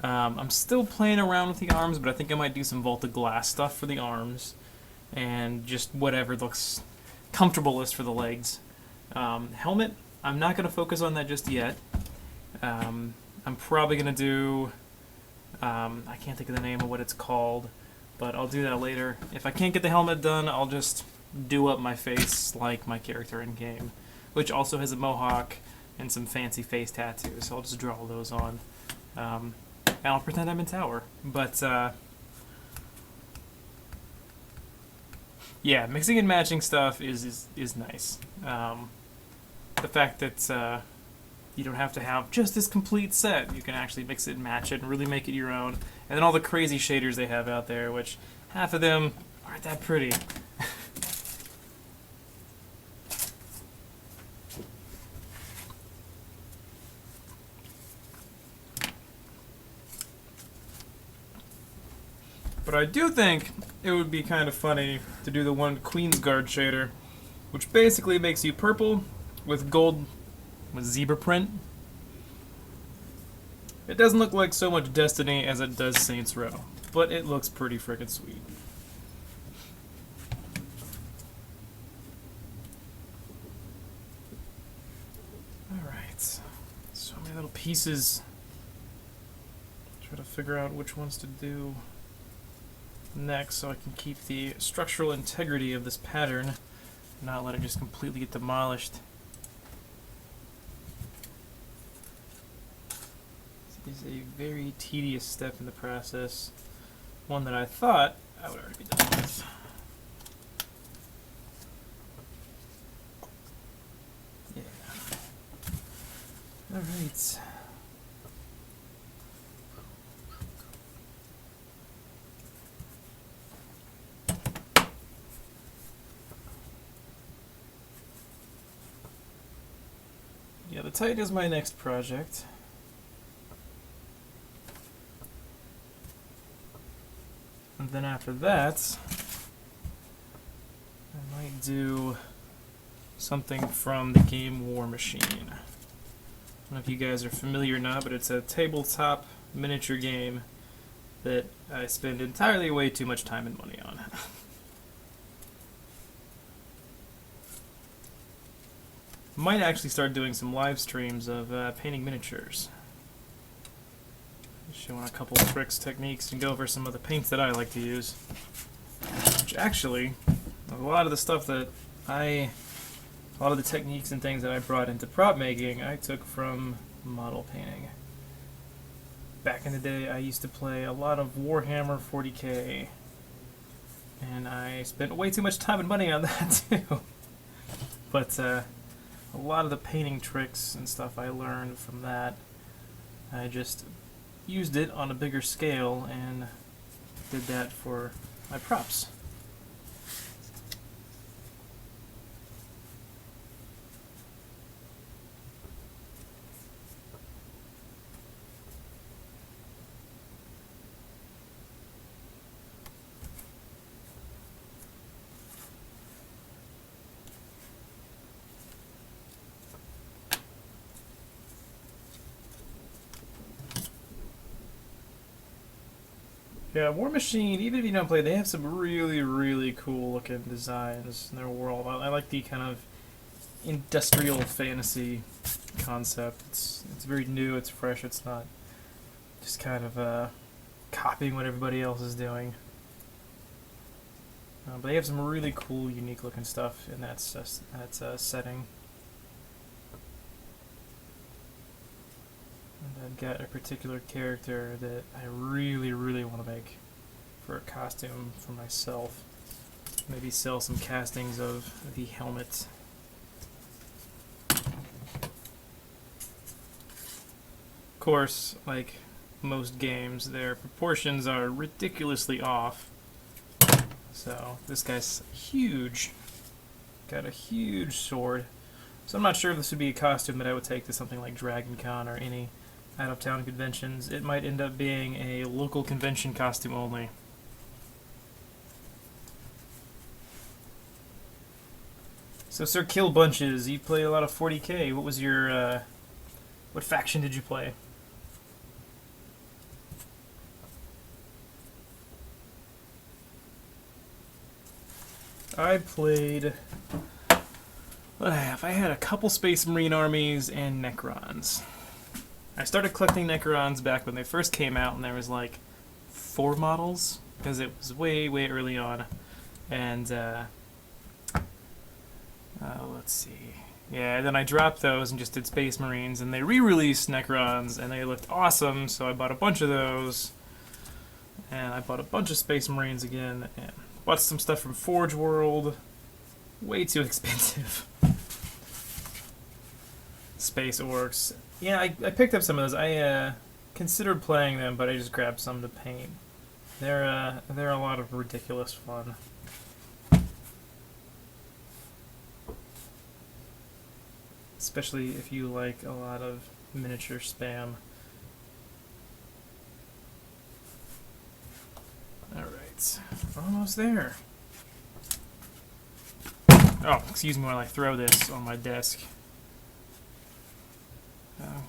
I'm still playing around with the arms, but I think I might do some Vaulted Glass stuff for the arms, and just whatever looks comfortablest for the legs. Helmet, I'm not going to focus on that just yet. I'm I'm probably going to do... I can't think of the name of what it's called, but I'll do that later. If I can't get the helmet done, I'll just do up my face like my character in game, which also has a mohawk and some fancy face tattoos, so I'll just draw those on. And I'll pretend I'm in tower. But, yeah, mixing and matching stuff is nice. The fact that you don't have to have just this complete set. You can actually mix it and match it and really make it your own. And then all the crazy shaders they have out there, which half of them aren't that pretty. But I do think it would be kind of funny to do the one Queensguard shader, which basically makes you purple with gold with zebra print. It doesn't look like so much Destiny as it does Saints Row, but it looks pretty frickin' sweet. Alright, so many little pieces. Try to figure out which ones to do next so I can keep the structural integrity of this pattern, not let it just completely get demolished. This is a very tedious step in the process, one that I thought I would already be done with. Yeah. Alright. Yeah, the Titan is my next project. And then after that, I might do something from the game War Machine. I don't know if you guys are familiar or not, but it's a tabletop miniature game that I spend entirely way too much time and money on. Might actually start doing some live streams of painting miniatures. Showing a couple of tricks, techniques, and go over some of the paints that I like to use. Which actually, a lot of the stuff that a lot of the techniques and things that I brought into prop making, I took from model painting. Back in the day, I used to play a lot of Warhammer 40k, and I spent way too much time and money on that too. But a lot of the painting tricks and stuff I learned from that, I just used it on a bigger scale and did that for my props. Yeah, War Machine, even if you don't play, they have some really, really cool looking designs in their world. I like the kind of industrial fantasy concept. It's very new, it's fresh, it's not just kind of copying what everybody else is doing. But they have some really cool, unique looking stuff in that setting. And I've got a particular character that I really, really want to make for a costume for myself. Maybe sell some castings of the helmet. Of course, like most games, their proportions are ridiculously off. So this guy's huge. Got a huge sword. So I'm not sure if this would be a costume that I would take to something like Dragon Con or any out-of-town conventions. It might end up being a local convention costume only. So Sir Kill Bunches, you play a lot of 40k. What was your, what faction did you play? I played... What did I have? I had a couple Space Marine armies and Necrons. I started collecting Necrons back when they first came out, and there was like 4 models, because it was way, way early on. And, let's see. Yeah, then I dropped those and just did Space Marines, and they re-released Necrons, and they looked awesome, so I bought a bunch of those. And I bought a bunch of Space Marines again, and bought some stuff from Forge World. Way too expensive. Space Orcs. Yeah, I picked up some of those. I considered playing them, but I just grabbed some to paint. They're a lot of ridiculous fun. Especially if you like a lot of miniature spam. Alright, almost there. Oh, excuse me while I throw this on my desk.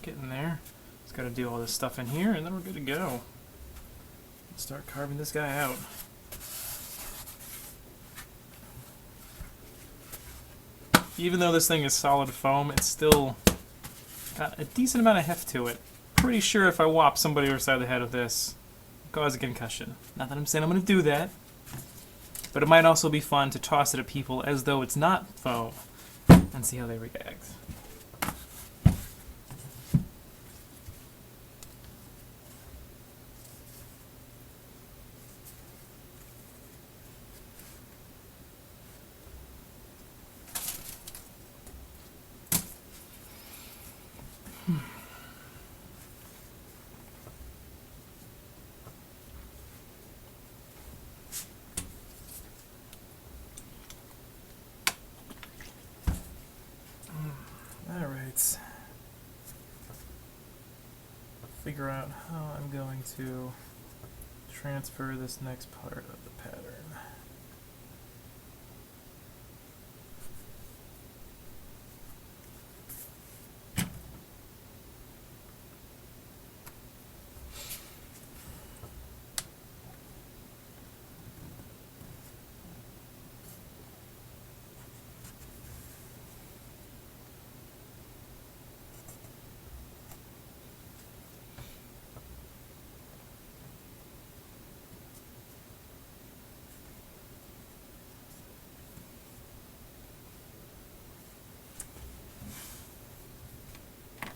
Getting there. Just gotta do all this stuff in here, and then we're good to go. Start carving this guy out. Even though this thing is solid foam, it's still got a decent amount of heft to it. Pretty sure if I whop somebody over the side of the head with this, it'll cause a concussion. Not that I'm saying I'm going to do that, but it might also be fun to toss it at people as though it's not foam and see how they react. Alright. Figure out how I'm going to transfer this next part of the pattern.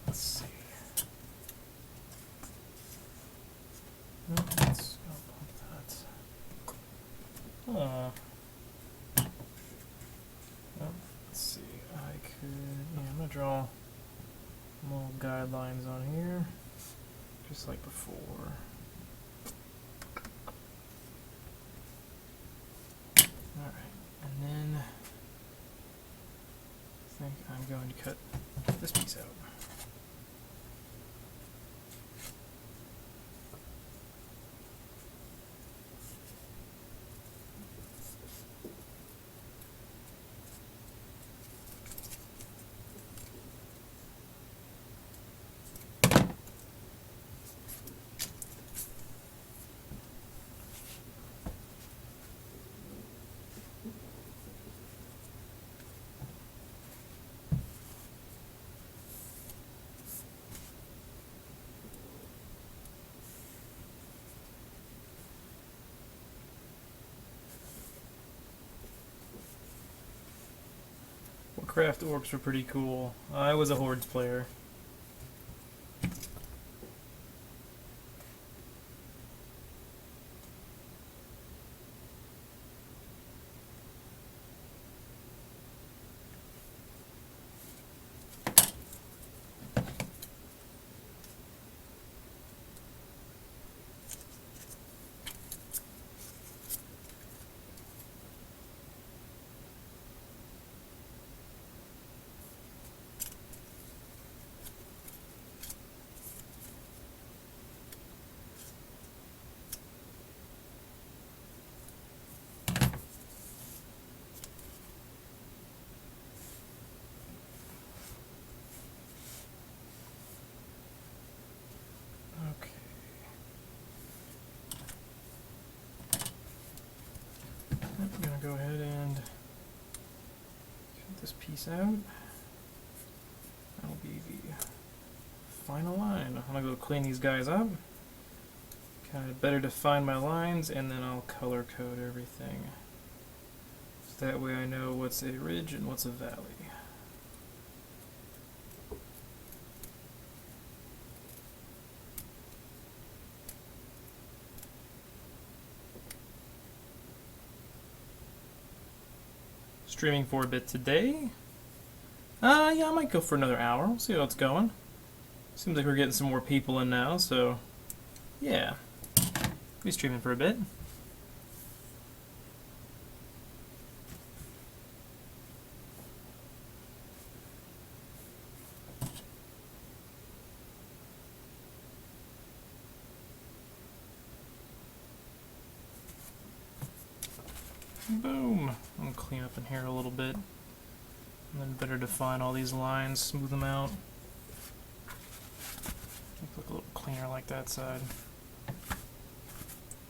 Let's see. Let's pump that. Let's see. I could. Yeah, I'm gonna draw little guidelines on here, just like before. All right, and then I think I'm going to cut this piece out. Warcraft orcs were pretty cool. I was a Hordes player. I'm going to go ahead and cut this piece out. That'll be the final line. I'm gonna go clean these guys up. Kind of better define my lines, and then I'll color code everything. So that way I know what's a ridge and what's a valley. Streaming for a bit today. Yeah, I might go for another hour. We'll see how it's going. Seems like we're getting some more people in now, so yeah. Be streaming for a bit. Boom. I'm gonna clean up in here a little bit. And then better define all these lines, smooth them out. Look a little cleaner like that side.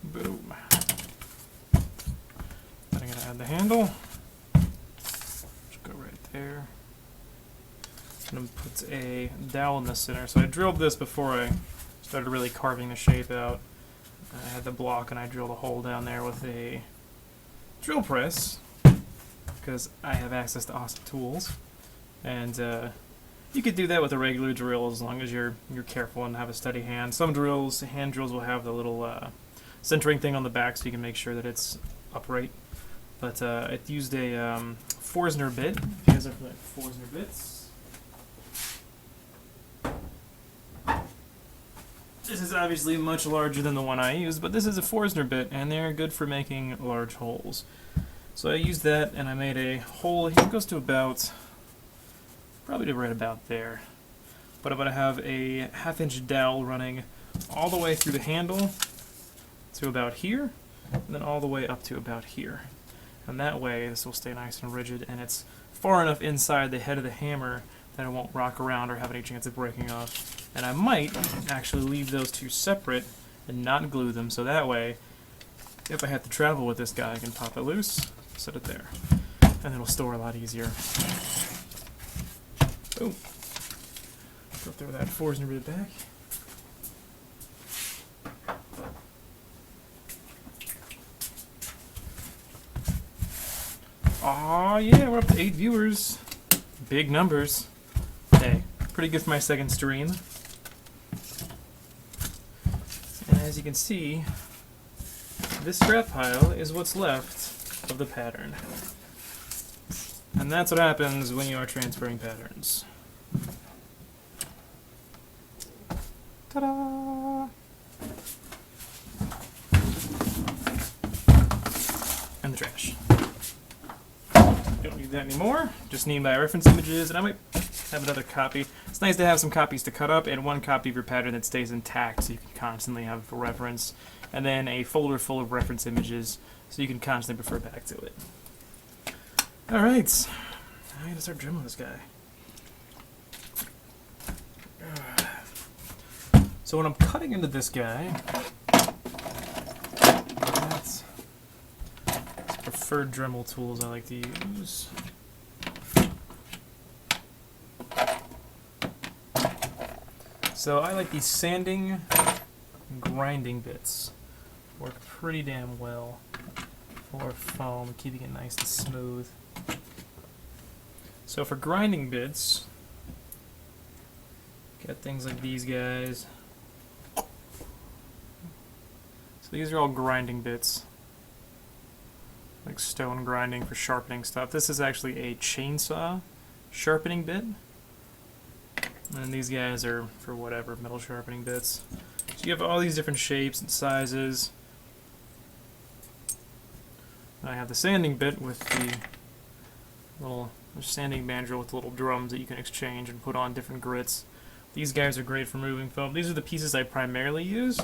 Boom. Then I'm gonna add the handle. Just go right there. And then put a dowel in the center. So I drilled this before I started really carving the shape out. I had the block and I drilled a hole down there with a drill press because I have access to awesome tools. And you could do that with a regular drill as long as you're careful and have a steady hand. Some drills, hand drills, will have the little centering thing on the back so you can make sure that it's upright. But it used a Forstner bit. If you guys are familiar with Forstner bits. This is obviously much larger than the one I used, but this is a Forstner bit, and they're good for making large holes. So I used that, and I made a hole. It goes to about, probably to right about there. But I'm going to have a 1/2-inch dowel running all the way through the handle to about here, and then all the way up to about here. And that way, this will stay nice and rigid, and it's far enough inside the head of the hammer that it won't rock around or have any chance of breaking off. And I might actually leave those two separate and not glue them, so that way, if I have to travel with this guy, I can pop it loose, set it there, and it'll store a lot easier. Boom. Go throw that Forstner bit back. Aw, yeah, we're up to 8 viewers. Big numbers. Hey, pretty good for my second stream. And as you can see, this scrap pile is what's left of the pattern. And that's what happens when you are transferring patterns. Ta-da! And the trash. Don't need that anymore. Just need my reference images, and I might have another copy. It's nice to have some copies to cut up and one copy of your pattern that stays intact so you can constantly have a reference, and then a folder full of reference images so you can constantly refer back to it. Alright, I gotta start dremeling this guy. So when I'm cutting into this guy, that's preferred Dremel tools I like to use. So I like these sanding and grinding bits. Work pretty damn well for foam, keeping it nice and smooth. So for grinding bits, got things like these guys. So these are all grinding bits, like stone grinding for sharpening stuff. This is actually a chainsaw sharpening bit. And these guys are for whatever, metal sharpening bits. So you have all these different shapes and sizes. I have the sanding bit with the little sanding mandrel with little drums that you can exchange and put on different grits. These guys are great for removing foam. These are the pieces I primarily use,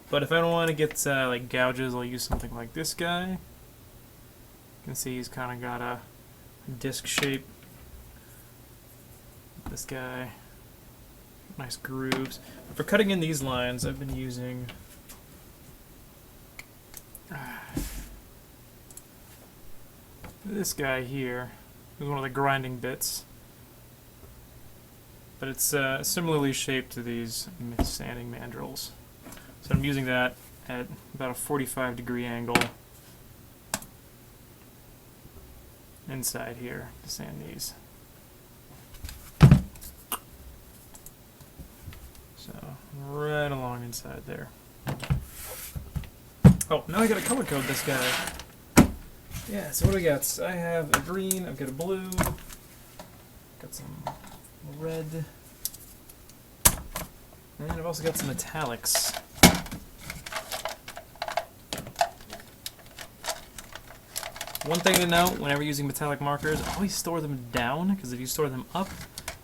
but if I don't want to get like gouges, I'll use something like this guy. You can see he's kind of got a disc shape. This guy. Nice grooves. But for cutting in these lines, I've been using this guy here. This is one of the grinding bits. but it's similarly shaped to these sanding mandrels. So I'm using that at about a 45-degree angle inside here to sand these. So right along inside there. Oh, now I gotta color code this guy. Yeah, so what do we got? I have a green, I've got a blue, got some red, and I've also got some metallics. One thing to note, whenever using metallic markers, always store them down, because if you store them up,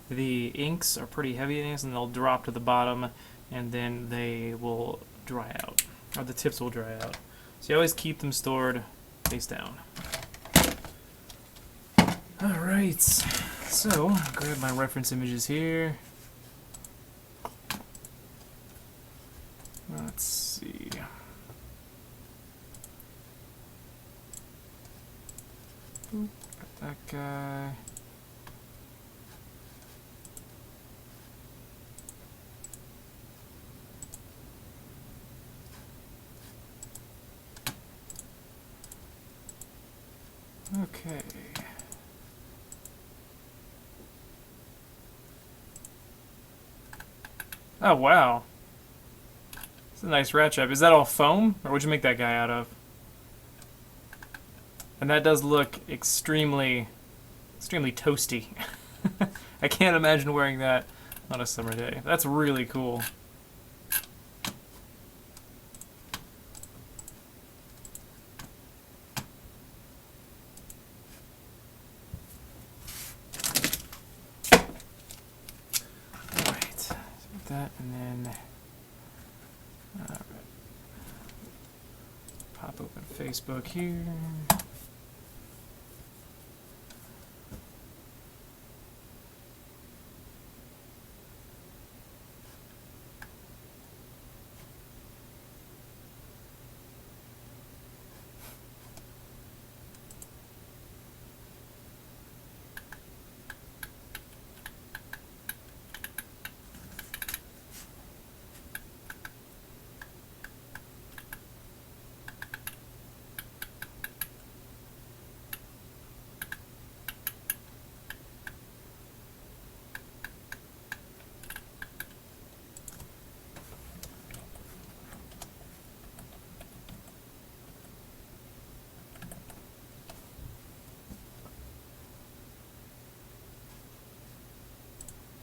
the inks are pretty heavy inks, and they'll drop to the bottom, and then they will dry out, or the tips will dry out. So you always keep them stored face down. Alright, so grab my reference images here. Let's see. Got that guy. Okay. Oh, wow. It's a nice rat trap. Is that all foam? Or what'd you make that guy out of? And that does look extremely toasty. I can't imagine wearing that on a summer day. That's really cool. Alright, so that, and then pop open Facebook here.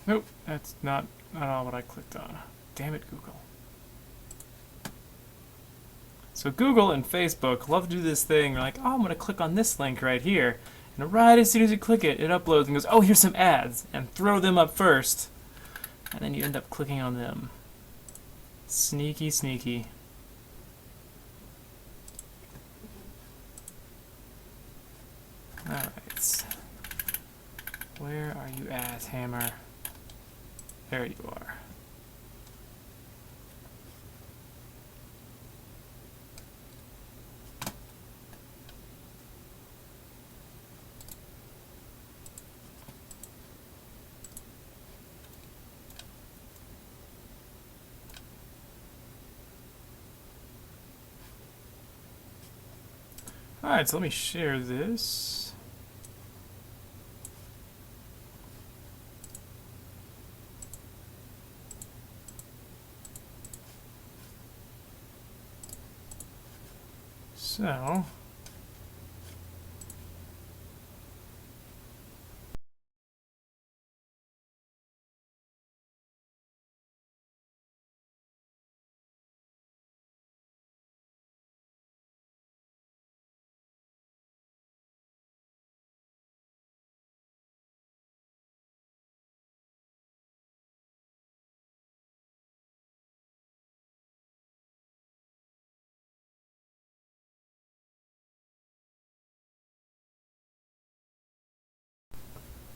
Nope, that's not all what I clicked on. Damn it, Google. So Google and Facebook love to do this thing. They're like, oh, I'm going to click on this link right here. And right as soon as you click it, it uploads and goes, oh, here's some ads. And throw them up first. And then you end up clicking on them. Sneaky, sneaky. Alright. Where are you at, Hammer? There you are. Alright, so let me share this. So,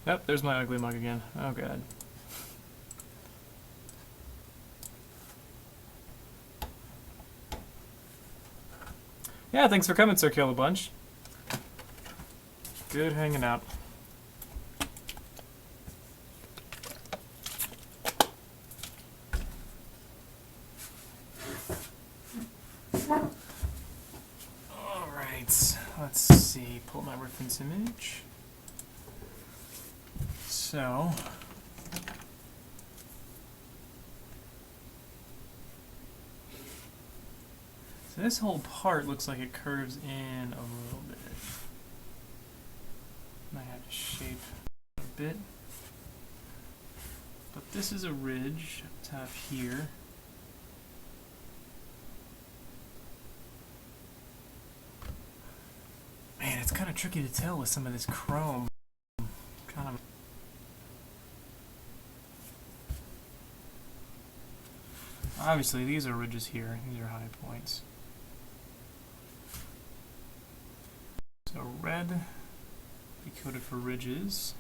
yep, there's my ugly mug again. Oh god. Yeah, thanks for coming, Sir Kill a Bunch. Good hanging out. see, pull my reference image. So this whole part looks like it curves in a little bit. Might have to shape a bit. But this is a ridge up top here. Man, it's kind of tricky to tell with some of this chrome. Kind of. Obviously, these are ridges here. These are high points. So red, we coded for ridges.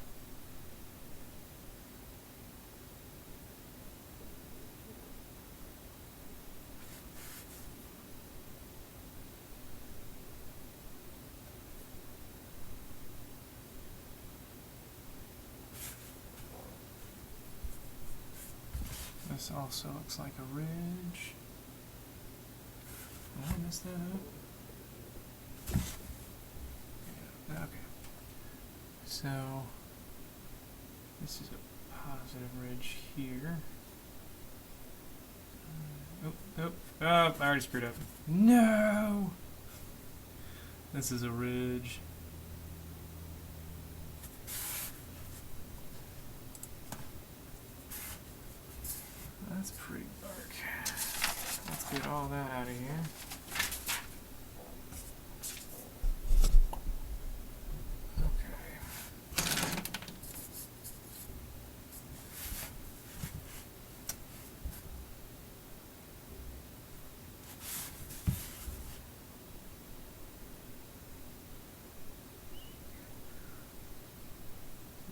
This also looks like a ridge. Did I mess that up? Yeah, okay. So this is a positive ridge here. Oh, I already screwed up. No! This is a ridge. That's pretty dark. Let's get all that out of here. Okay.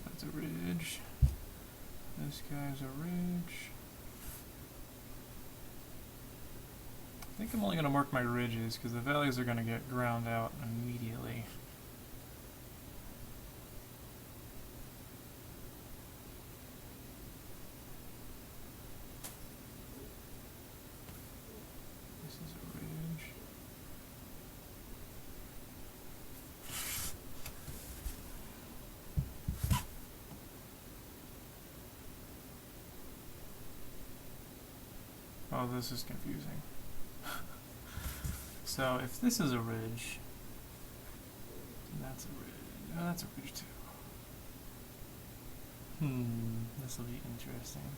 That's a ridge. This guy's a ridge. I think I'm only going to mark my ridges because the valleys are going to get ground out immediately. This is a ridge. Oh, this is confusing. So if this is a ridge, that's a ridge. Oh, that's a ridge too. This will be interesting.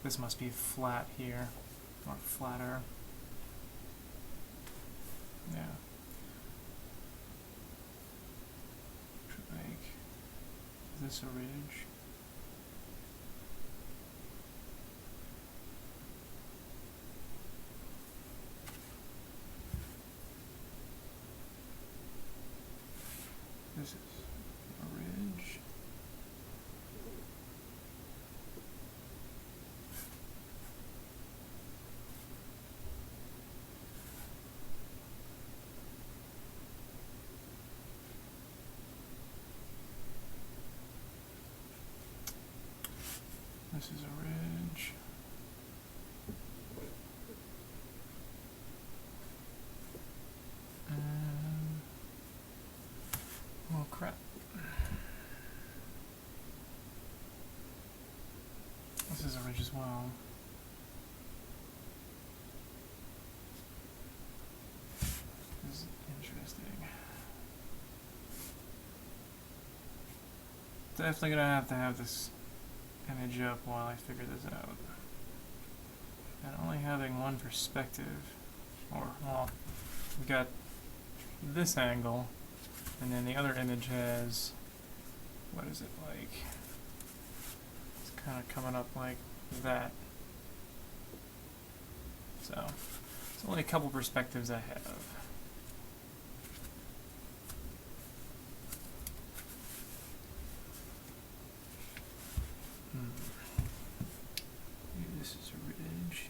This must be flat here, or flatter. Yeah. Like, is this a ridge? This is a ridge. This is a ridge. Oh crap. This is a ridge as well. This is interesting. Definitely gonna have this image up while I figure this out. And only having one perspective, or, well, we've got this angle, and then the other image has, what is it like? It's kind of coming up like that. So, it's only a couple perspectives I have. Maybe this is a ridge.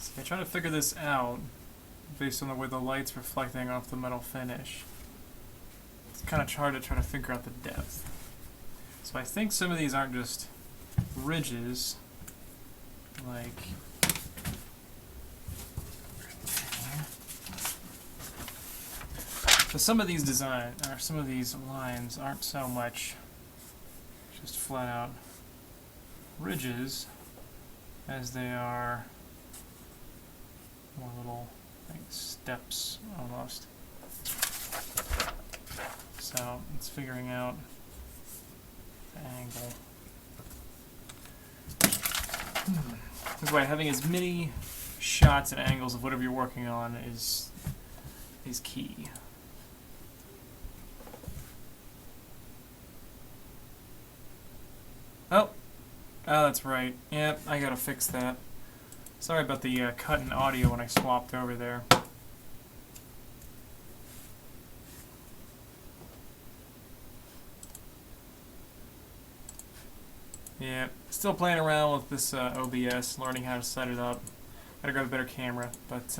See, I'm trying to figure this out based on the way the light's reflecting off the metal finish. It's kind of hard to try to figure out the depth. So I think some of these aren't just ridges, like... So some of these some of these lines aren't so much just flat out ridges as they are more little like steps almost. So it's figuring out the angle. That's why having as many shots and angles of whatever you're working on is key. Oh, that's right. Yep, I gotta fix that. Sorry about the cut in audio when I swapped over there. Yeah, still playing around with this OBS, learning how to set it up. Gotta grab a better camera, but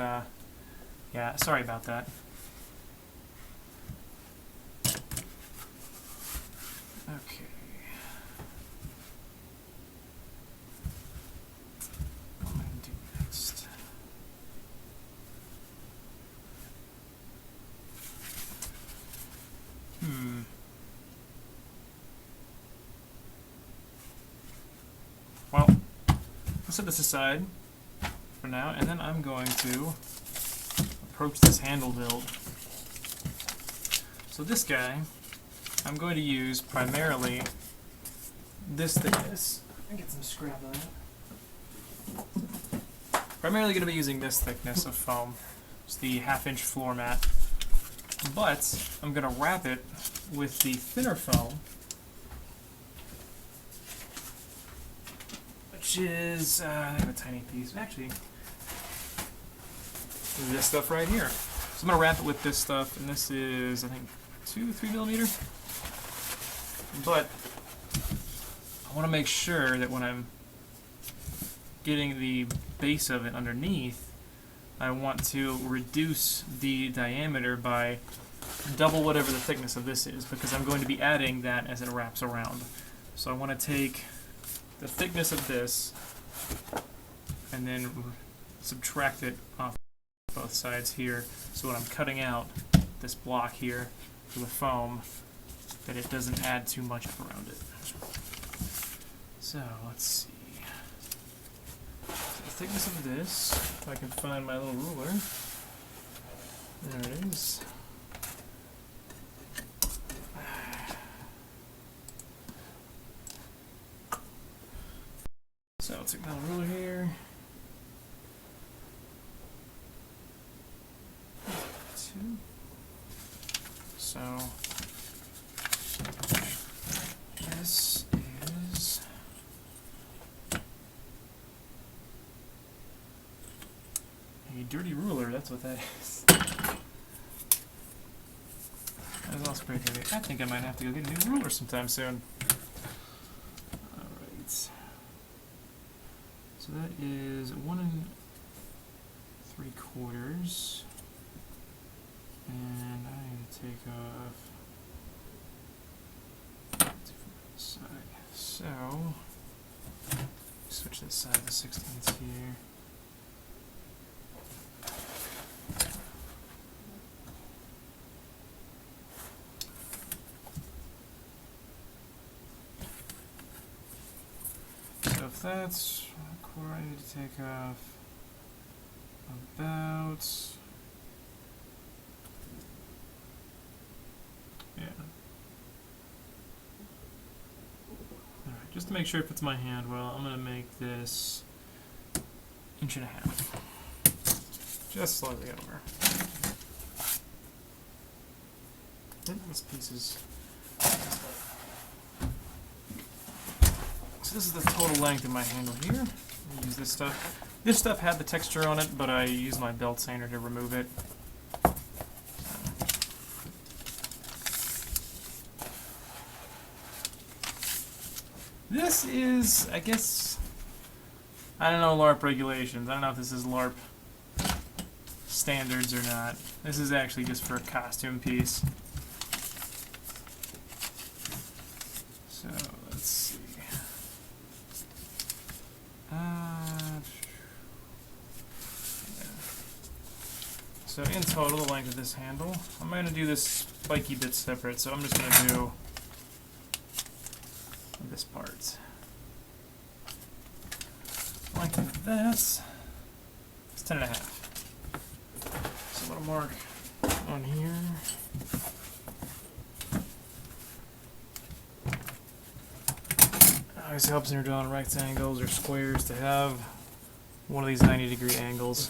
yeah, sorry about that. Okay. What am I gonna do next? Well, I'll set this aside for now, and then I'm going to approach this handle build. So this guy, I'm going to use primarily this thickness. Let me get some scrap on that. Primarily going to be using this thickness of foam. It's the 1/2-inch floor mat. But I'm going to wrap it with the thinner foam, which is, I have a tiny piece. Actually, this stuff right here. So I'm going to wrap it with this stuff, and this is, I think, 2-3 millimeter. But I want to make sure that when I'm getting the base of it underneath, I want to reduce the diameter by double whatever the thickness of this is, because I'm going to be adding that as it wraps around. So I want to take the thickness of this and then subtract it off both sides here, so when I'm cutting out this block here for the foam, that it doesn't add too much around it. So let's see. So the thickness of this, if I can find my little ruler. There it is. So I'll take my little ruler here. 2. So this is a dirty ruler, that's what that is. That is also pretty dirty. I think I might have to go get a new ruler sometime soon. Alright. So that is 1 3/4. And I need to take off different side. So switch this side to 16ths here. So if that's 1/4, I need to take off about, yeah. Alright, just to make sure it fits my hand well, I'm going to make this 1.5 inches. Just slightly over. This piece is... So this is the total length of my handle here. I'll use this stuff. This stuff had the texture on it, but I used my belt sander to remove it. This is, I guess, I don't know LARP regulations. I don't know if this is LARP standards or not. This is actually just for a costume piece. So let's see. Yeah. So in total, the length of this handle, I'm going to do this spiky bit separate, so I'm just going to do this part. Length of this is 10.5. So a little mark on here. Always helps when you're drawing rectangles or squares to have one of these 90-degree angles.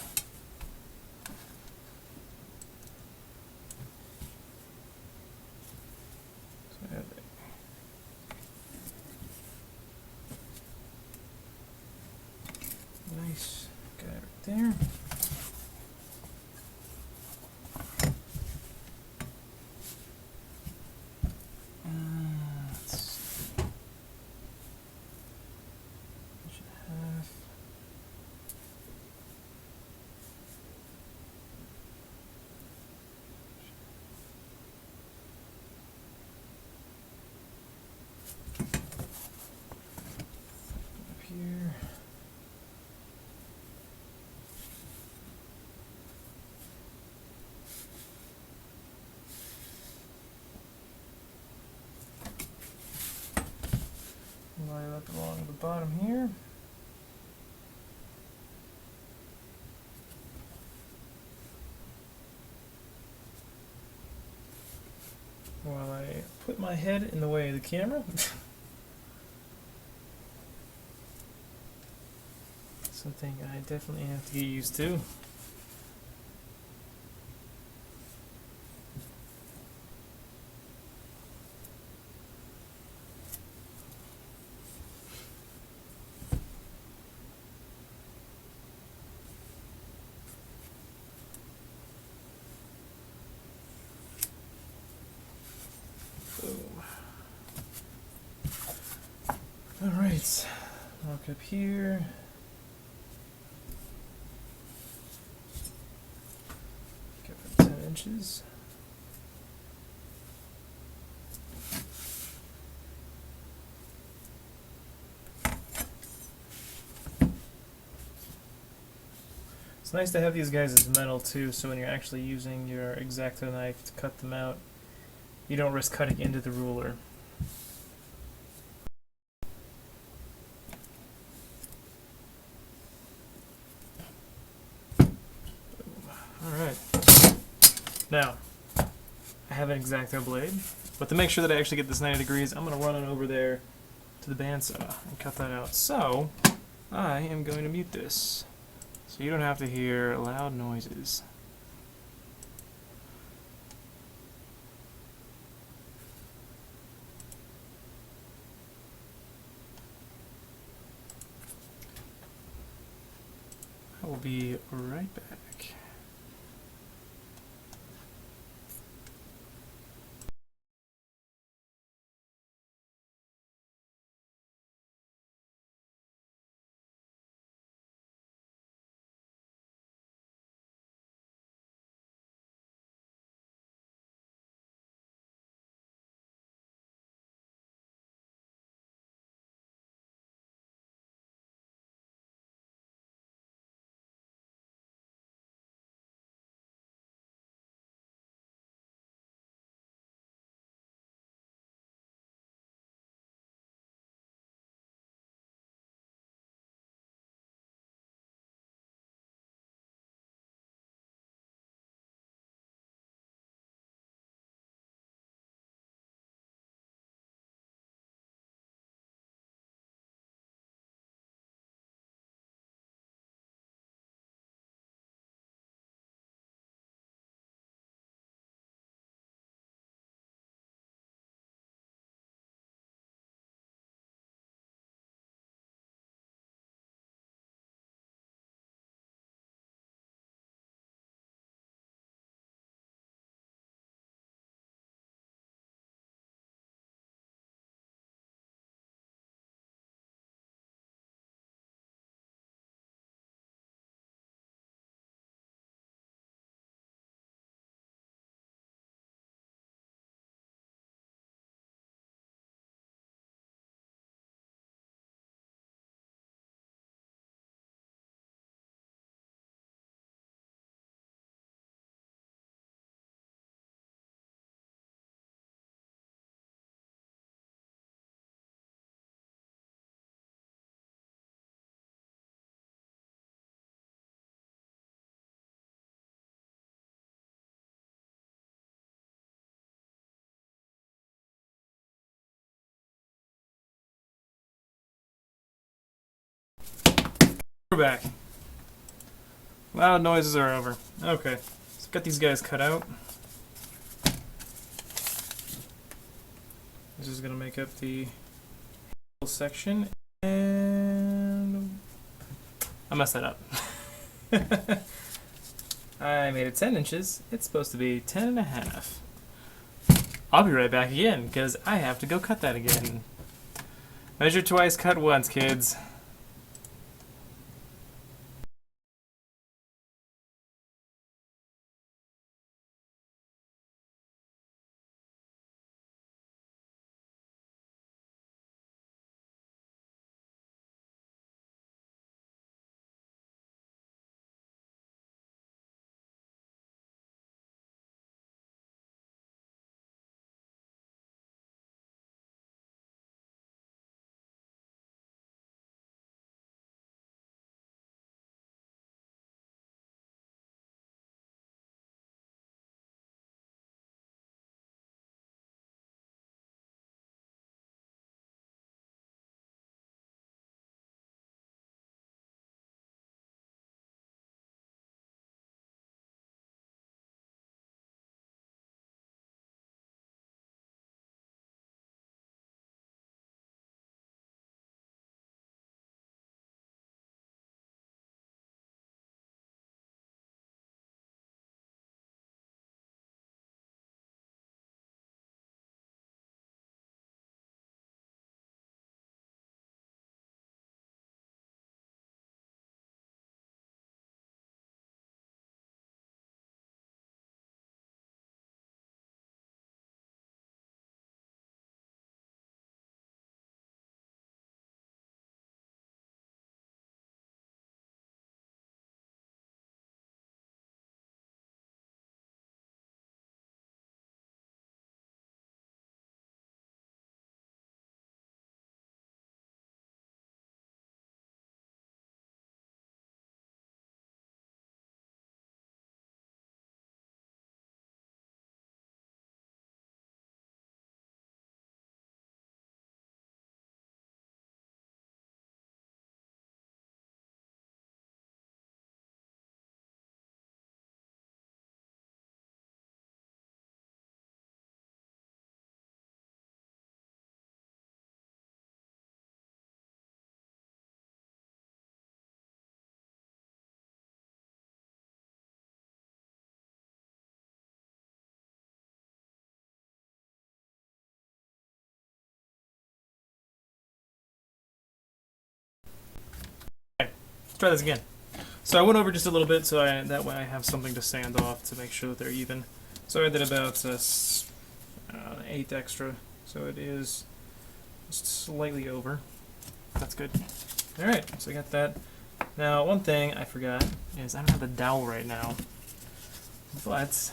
Nice guy right there. Let's see. Half. Up here. Line up along the bottom here. While I put my head in the way of the camera. Something I definitely have to get used to. Alright, mark up here. Go for 10 inches. It's nice to have these guys as metal too, so when you're actually using your X-Acto knife to cut them out, you don't risk cutting into the ruler. Alright. Now, I have an X-Acto blade, but to make sure that I actually get this 90 degrees, I'm going to run it over there to the bandsaw and cut that out. So, I am going to mute this, so you don't have to hear loud noises. I will be right back. We're back. Loud noises are over. Okay, so got these guys cut out. This is gonna make up the section, and I messed that up. I made it 10 inches. It's supposed to be 10 and a half. I'll be right back again, because I have to go cut that again. Measure twice, cut once, kids. Let's try this again. So I went over just a little bit, so that way I have something to sand off to make sure that they're even. So I did about an eighth extra, so it is just slightly over. That's good. All right, so I got that. Now, one thing I forgot is I don't have the dowel right now, but let's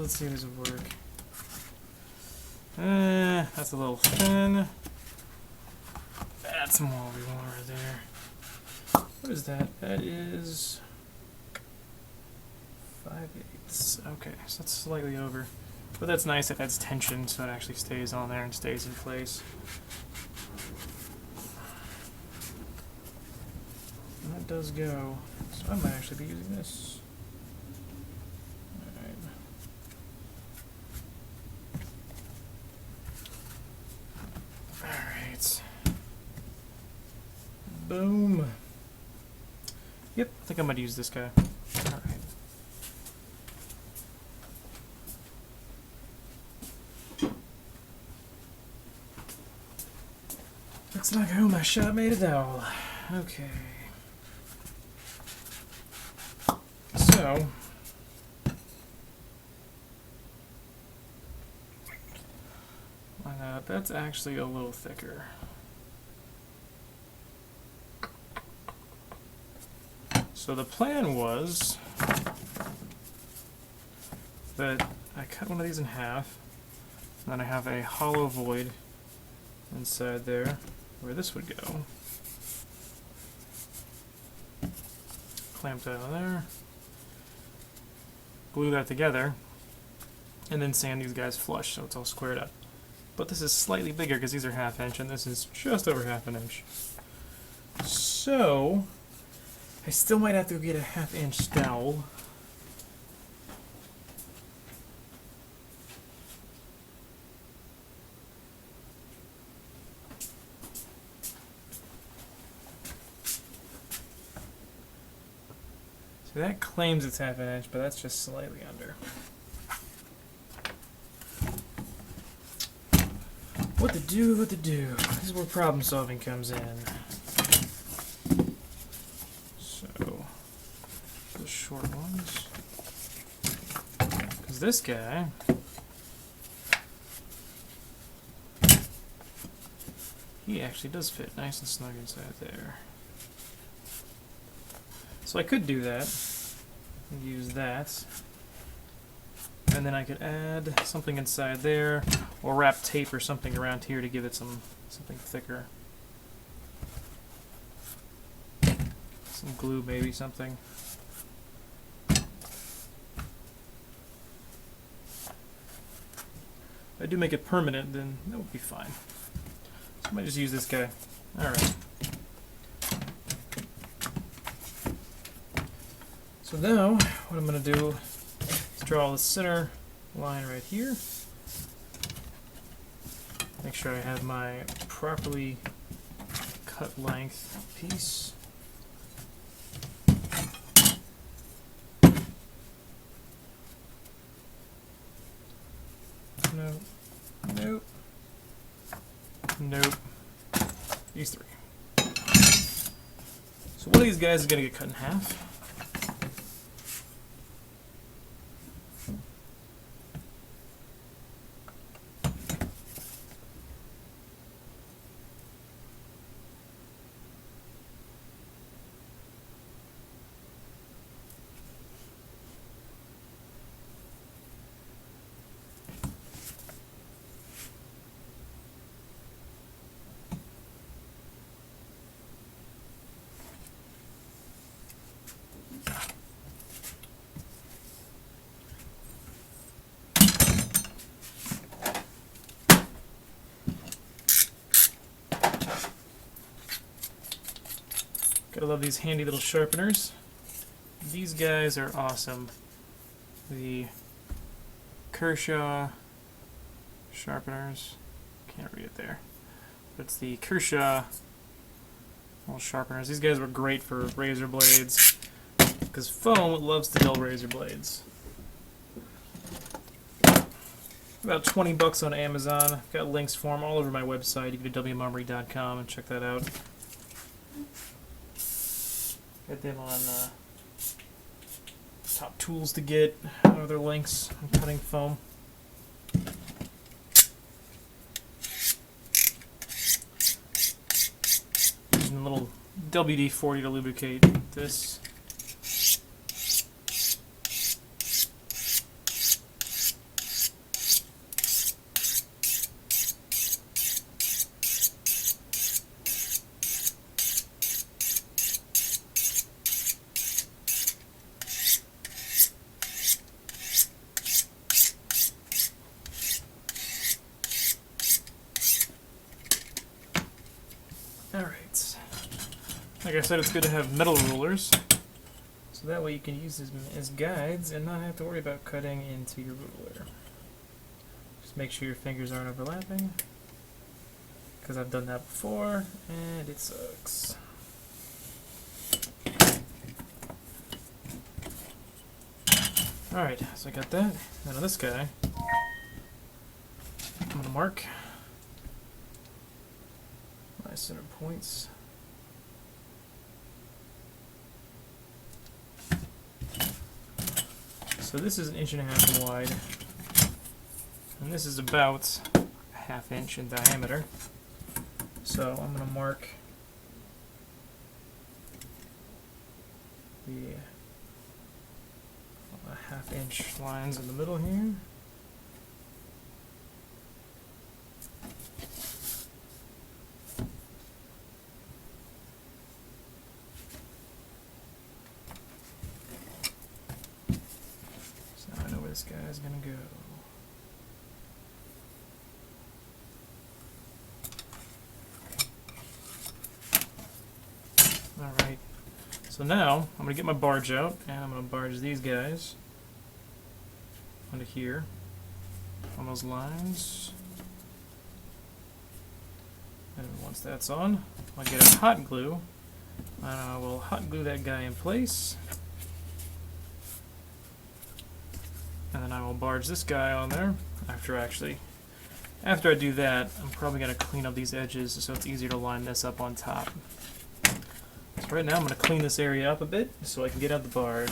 see if this will work. That's a little thin. That's more we want right there. What is that? That is 5/8. Okay, so that's slightly over. But that's nice if that's tension, so it actually stays on there and stays in place. And that does go. So I might actually be using this. Boom. Yep, I think I'm going to use this guy. Alright. Looks like oh my shot made a dowel. Okay. So that's actually a little thicker. So the plan was that I cut one of these in half, and then I have a hollow void inside there where this would go. Clamp that on there. Glue that together. And then sand these guys flush so it's all squared up. But this is slightly bigger because these are 1/2 inch and this is just over 1/2 inch. So I still might have to get a 1/2 inch dowel. So that claims it's 1/2 inch, but that's just slightly under. What to do, what to do. This is where problem solving comes in. So, the short ones. Because this guy, he actually does fit nice and snug inside there. So I could do that, and use that. And then I could add something inside there, or wrap tape or something around here to give it something thicker. Some glue, maybe something. If I do make it permanent, then that would be fine. So I might just use this guy. Alright. So now, what I'm going to do is draw the center line right here. Make sure I have my properly cut length piece. Nope. Nope. Nope. These three. So one of these guys is going to get cut in half. Gotta love these handy little sharpeners. These guys are awesome. The Kershaw sharpeners. Can't read it there. But it's the Kershaw little sharpeners. These guys were great for razor blades because foam loves to dull razor blades. About 20 bucks on Amazon. I've got links for them all over my website. You can go to wmumry.com and check that out. Get them on top tools to get, other links on cutting foam. Using a little WD-40 to lubricate this. Alright, like I said, it's good to have metal rulers, so that way you can use them as guides and not have to worry about cutting into your ruler. Just make sure your fingers aren't overlapping, because I've done that before, and it sucks. Alright, so I got that, and on this guy, I'm going to mark my center points. So this is 1.5 inches wide, and this is about 1/2 inch in diameter. So I'm going to mark the 1/2 inch lines in the middle here. this guy's gonna go. Alright, so now I'm going to get my barge out, and I'm going to barge these guys onto here, on those lines. And once that's on, I'll get a hot glue, and I will hot glue that guy in place. And then I will barge this guy on there. After I do that, I'm probably going to clean up these edges so it's easier to line this up on top. So right now I'm going to clean this area up a bit so I can get out the barge.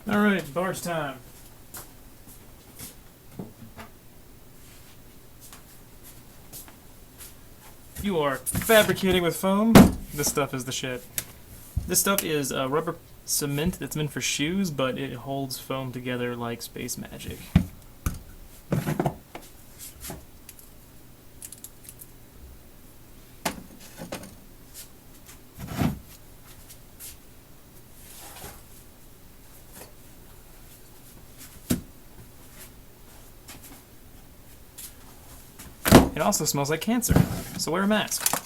Alright, barge time. You are fabricating with foam. This stuff is the shit. This stuff is rubber cement that's meant for shoes, but it holds foam together like space magic. It also smells like cancer, so wear a mask.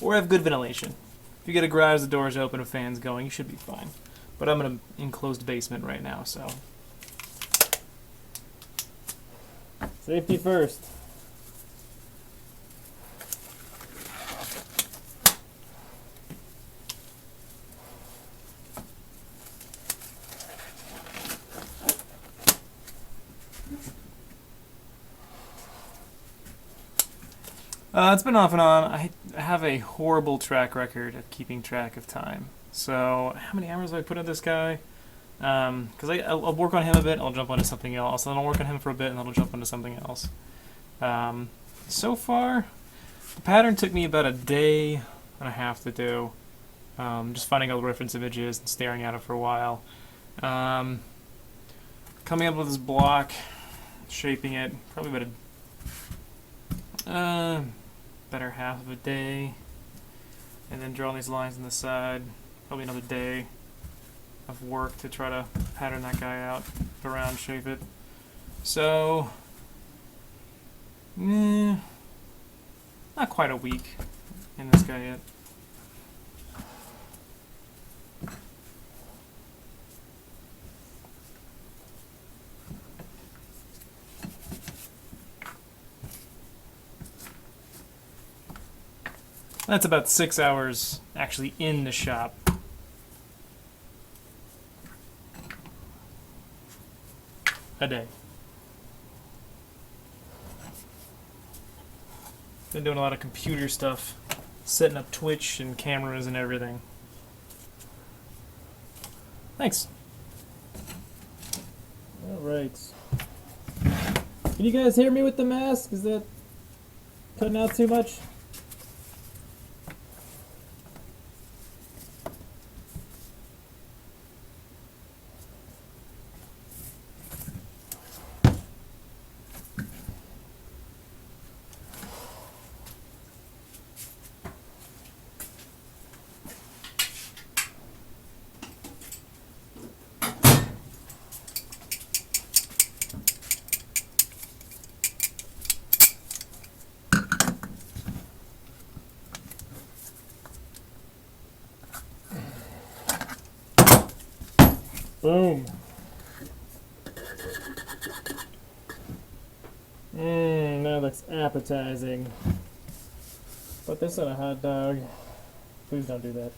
Or have good ventilation. If you get a garage, the doors open, a fan's going, you should be fine. But I'm in an enclosed basement right now, so. Safety first. It's been off and on. I have a horrible track record of keeping track of time. So, how many hours have I put into this guy? Because I'll work on him a bit, I'll jump onto something else. Then I'll work on him for a bit, and then I'll jump onto something else. So far, the pattern took me about a day and a half to do. Just finding all the reference images and staring at it for a while. Coming up with this block, shaping it, probably about a better half of a day, and then drawing these lines on the side, probably another day of work to try to pattern that guy out, around shape it. So, not quite a week in this guy yet. That's about 6 hours actually in the shop. A day. Been doing a lot of computer stuff, setting up Twitch and cameras and everything. Thanks. Alright. Can you guys hear me with the mask? Is that cutting out too much? Boom. That looks appetizing. Put this on a hot dog. Please don't do that.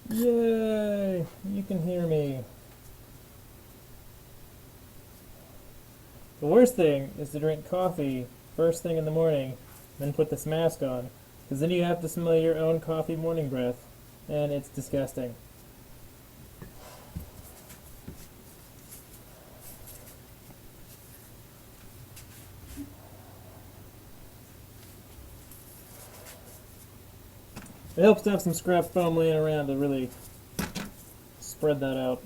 Yay! You can hear me. The worst thing is to drink coffee first thing in the morning, then put this mask on, because then you have to smell your own coffee morning breath, and it's disgusting. It helps to have some scrap foam laying around to really spread that out.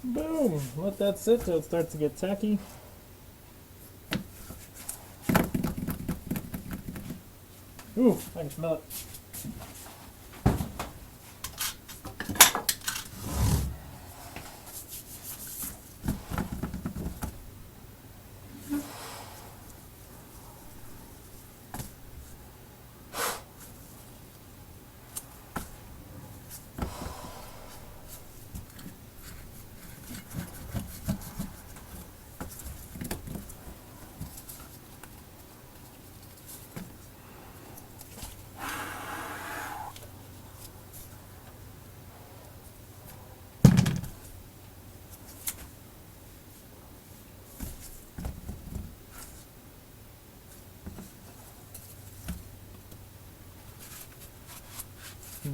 Boom! Let that sit till it starts to get tacky. Ooh, I can smell it.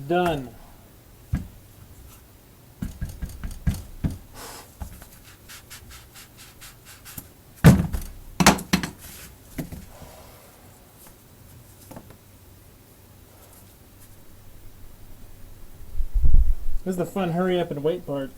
Done. This is the fun hurry up and wait part.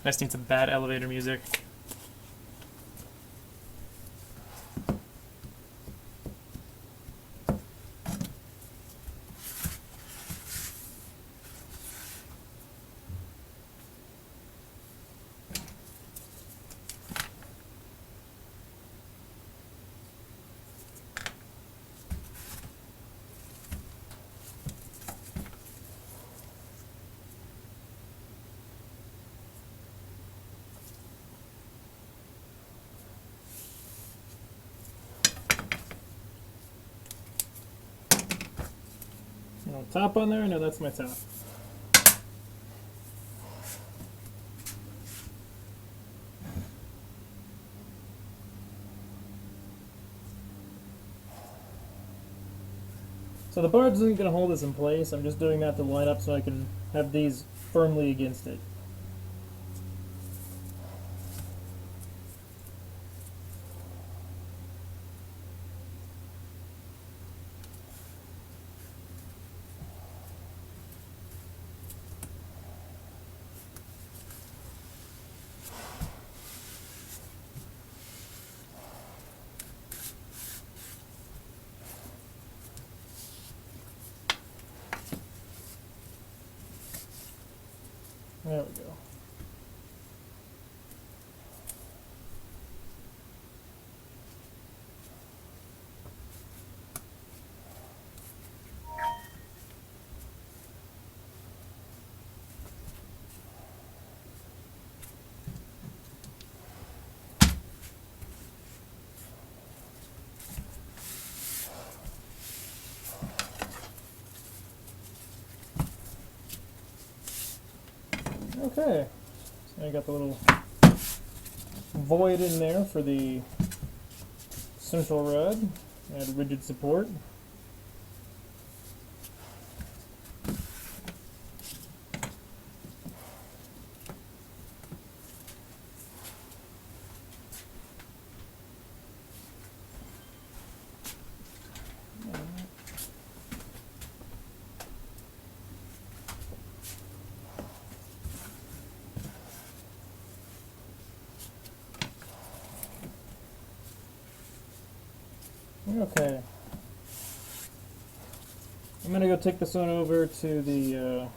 I just need some bad elevator music. Top on there? No, that's my top. So the barge isn't going to hold this in place. I'm just doing that to line up so I can have these firmly against it. There we go. Okay, so I got the little void in there for the central rod. Add rigid support. Okay. I'm going to go take this one over to the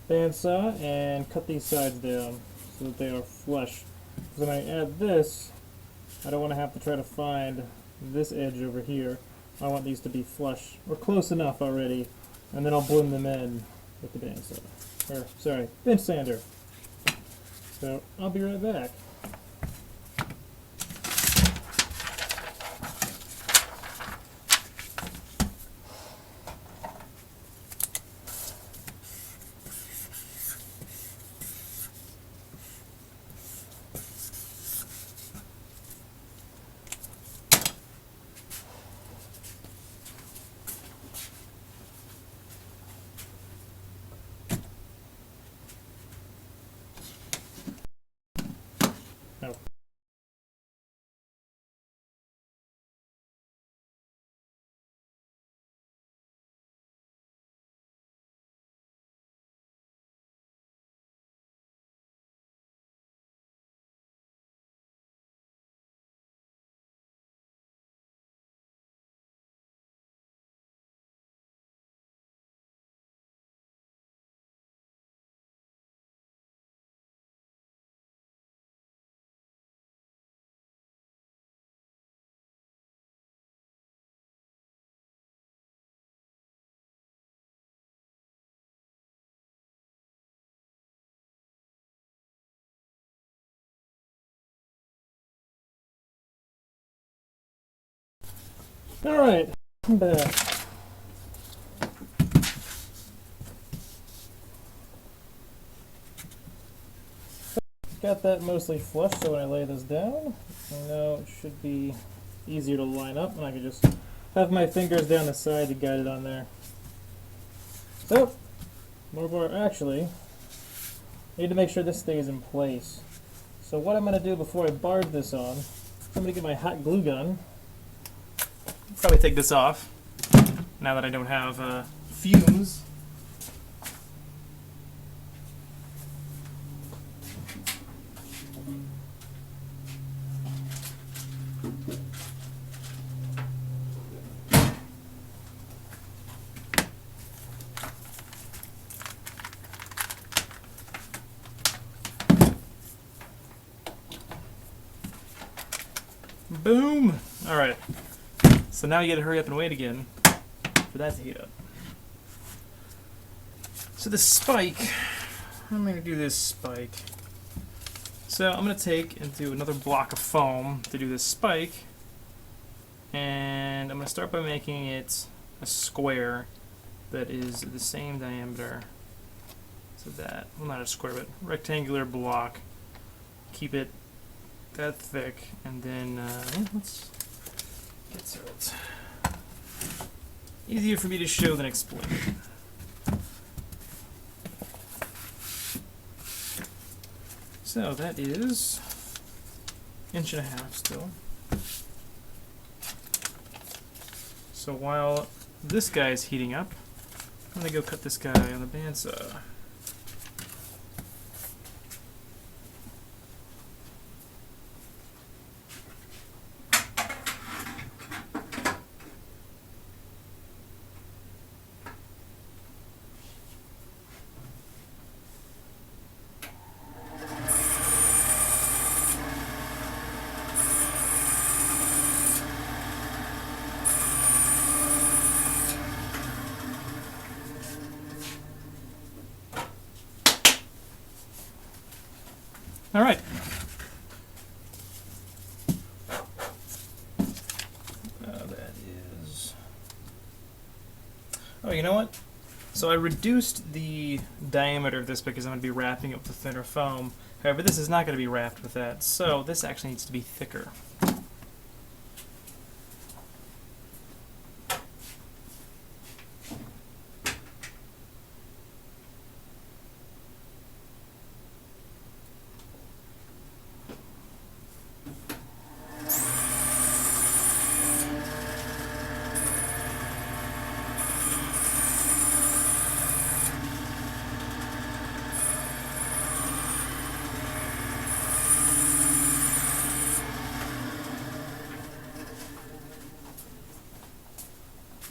bandsaw and cut these sides down so that they are flush. Because when I add this, I don't want to have to try to find this edge over here. I want these to be flush, or close enough already, and then I'll blend them in with the bandsaw. Or, sorry, bench sander. So, I'll be right back. Oh. Alright, I'm back. Got that mostly flush, so when I lay this down, I know it should be easier to line up, and I can just have my fingers down the side to guide it on there. So, more bar, actually, I need to make sure this stays in place. So what I'm going to do before I barge this on, I'm going to get my hot glue gun. Probably take this off, now that I don't have fumes. Boom! Alright. So now you gotta hurry up and wait again for that to heat up. So the spike, I'm gonna do this spike. So I'm gonna take and do another block of foam to do this spike. And I'm gonna start by making it a square that is the same diameter. So that, well, not a square, but rectangular block. Keep it that thick, and then let's get to it. Easier for me to show than explain. So that is 1.5 inches still. So while this guy is heating up, I'm gonna go cut this guy on the bandsaw. Alright. That is... Oh, you know what? So I reduced the diameter of this because I'm going to be wrapping it with a thinner foam. However, this is not going to be wrapped with that, so this actually needs to be thicker.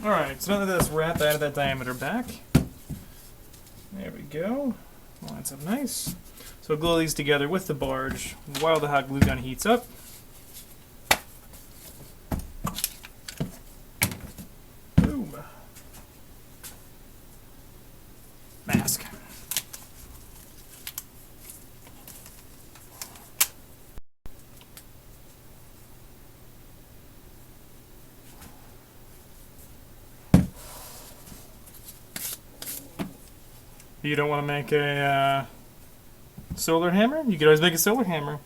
Alright, so now that that's wrapped, I added that diameter back. There we go. Lines up nice. So glue these together with the barge while the hot glue gun heats up. Boom. Mask. You don't want to make a solar hammer? You could always make a solar hammer.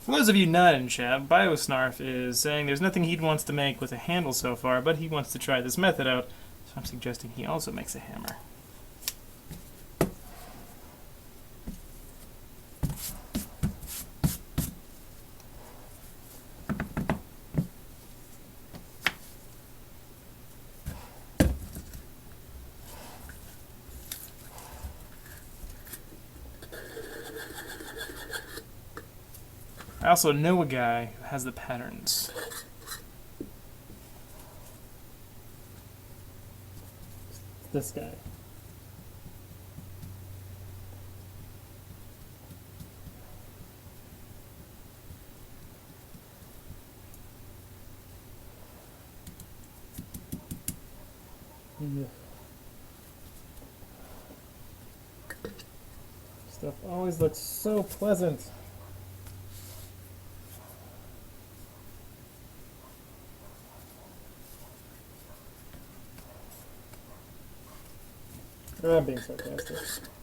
For those of you not in chat, Biosnarf is saying there's nothing he wants to make with a handle so far, but he wants to try this method out, so I'm suggesting he also makes a hammer. I also know a guy who has the patterns. This guy. Yeah. Stuff always looks so pleasant. I'm being sarcastic.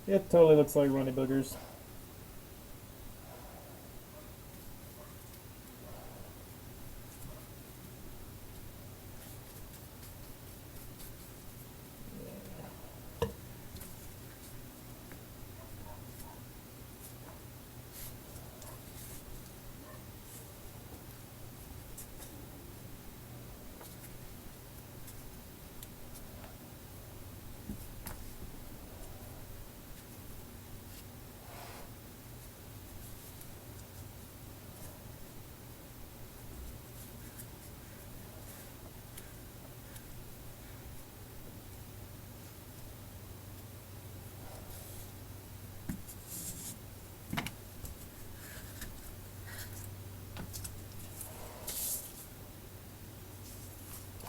It totally looks like runny boogers.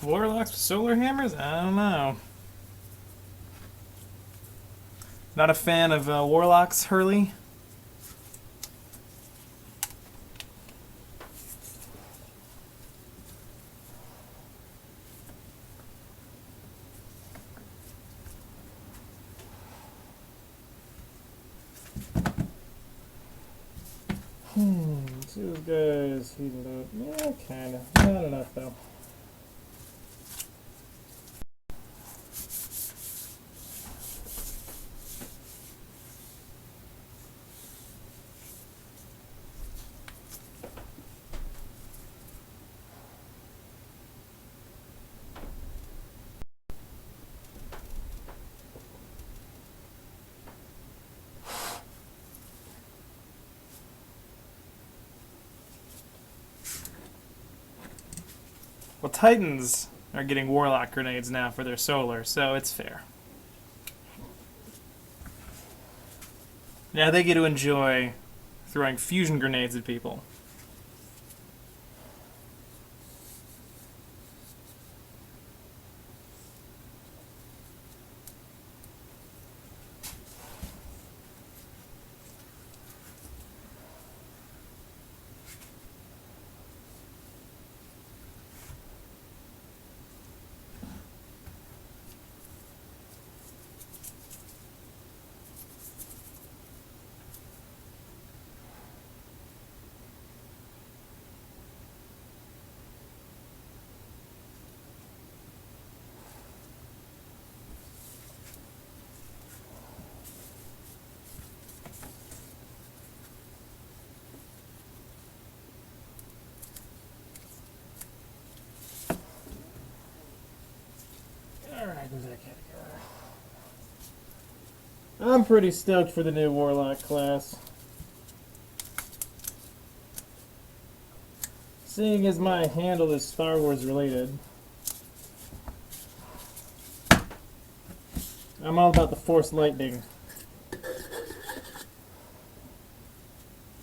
Warlocks with solar hammers? I don't know. Not a fan of Warlocks, Hurley? Two guys heating up. Yeah, kinda. Not enough though. Well, Titans are getting Warlock grenades now for their solar, so it's fair. Now they get to enjoy throwing fusion grenades at people. I'm pretty stoked for the new Warlock class. Seeing as my handle is Star Wars related, I'm all about the Force Lightning.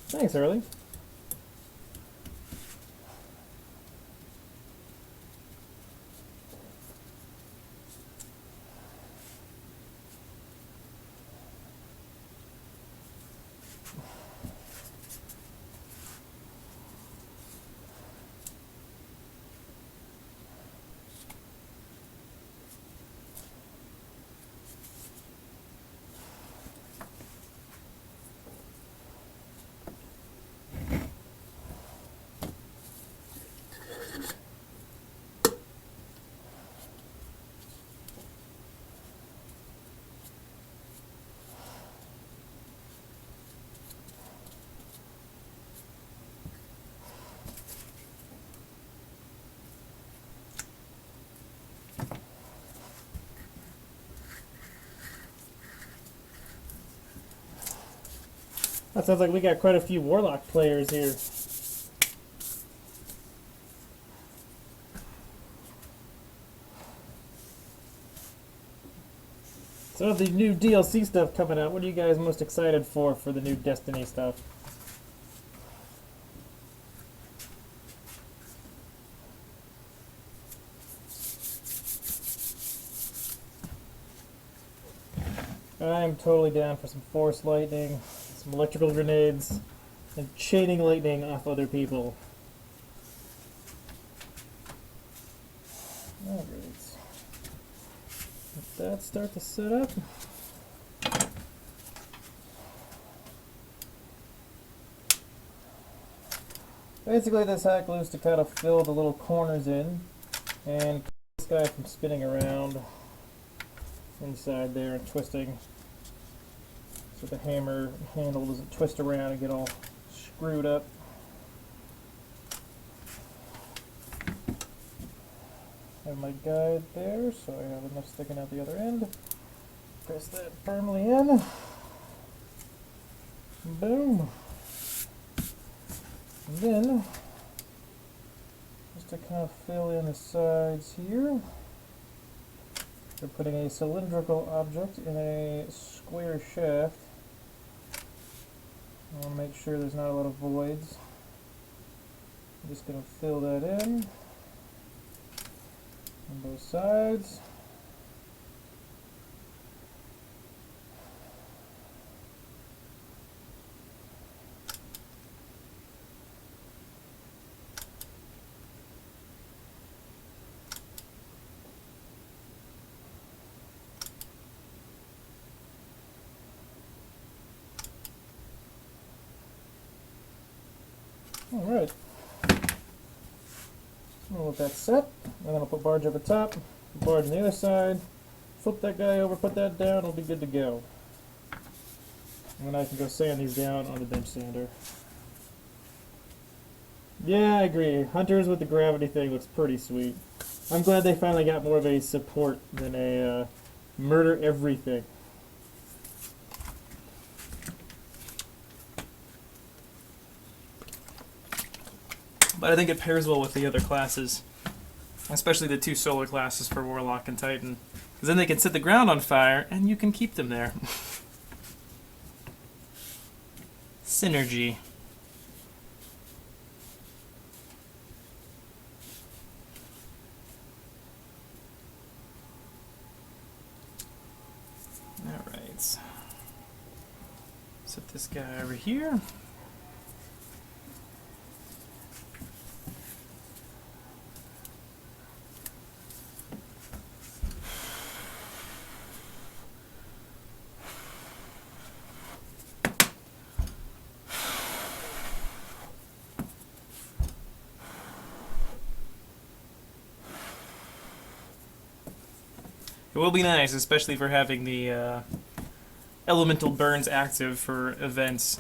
Thanks, Early. That sounds like we got quite a few Warlock players here. So the new DLC stuff coming out, what are you guys most excited for the new Destiny stuff? I'm totally down for some Force Lightning, some electrical grenades, and chaining lightning off other people. Alright. Let that start to set up. Basically this hack loose to kind of fill the little corners in and keep this guy from spinning around inside there and twisting, so the hammer handle doesn't twist around and get all screwed up. Have my guide there, so I have enough sticking out the other end. Press that firmly in. Boom. And then, just to kind of fill in the sides here, we're putting a cylindrical object in a square shaft. I'll make sure there's not a lot of voids. I'm just going to fill that in on both sides. Alright. We'll let that set, and then I'll put barge over top, barge on the other side, flip that guy over, put that down, we'll be good to go. And then I can go sand these down on the bench sander. Yeah, I agree. Hunters with the gravity thing looks pretty sweet. I'm glad they finally got more of a support than a murder everything. But I think it pairs well with the other classes, especially the two solar classes for Warlock and Titan. Because then they can set the ground on fire, and you can keep them there. Synergy. Alright. Set this guy over here. It will be nice, especially for having the elemental burns active for events.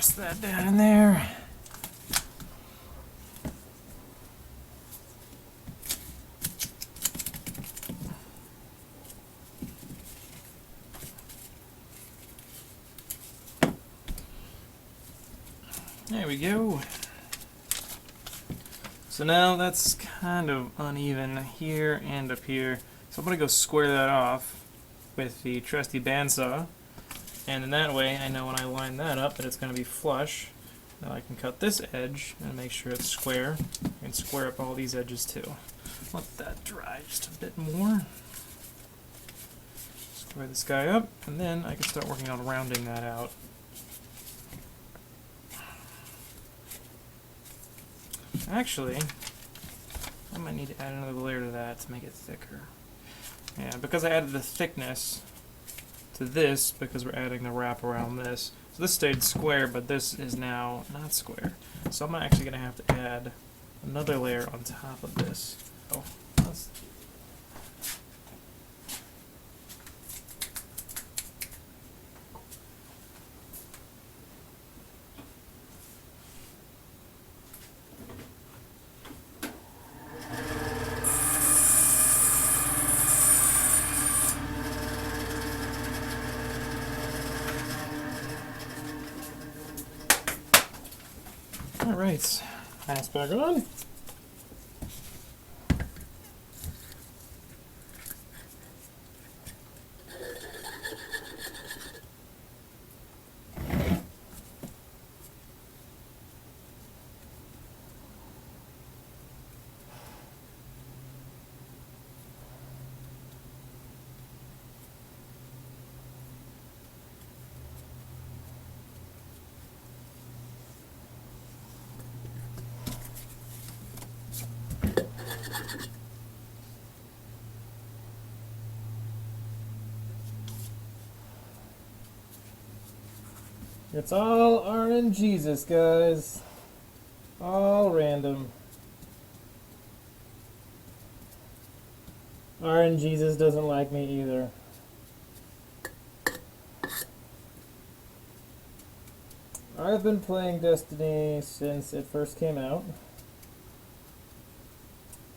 press that down in there. There we go. So now that's kind of uneven here and up here. So I'm going to go square that off with the trusty bandsaw. And in that way, I know when I line that up that it's going to be flush. Now I can cut this edge and make sure it's square. And square up all these edges too. Let that dry just a bit more. Square this guy up, and then I can start working on rounding that out. Actually, I might need to add another layer to that to make it thicker. Yeah, because I added the thickness to this, because we're adding the wrap around this. So this stayed square, but this is now not square. So I'm actually going to have to add another layer on top of this. Oh, let's... Alright, pass back on. It's all RNGesus, guys. All random. RNGesus doesn't like me either. I've been playing Destiny since it first came out.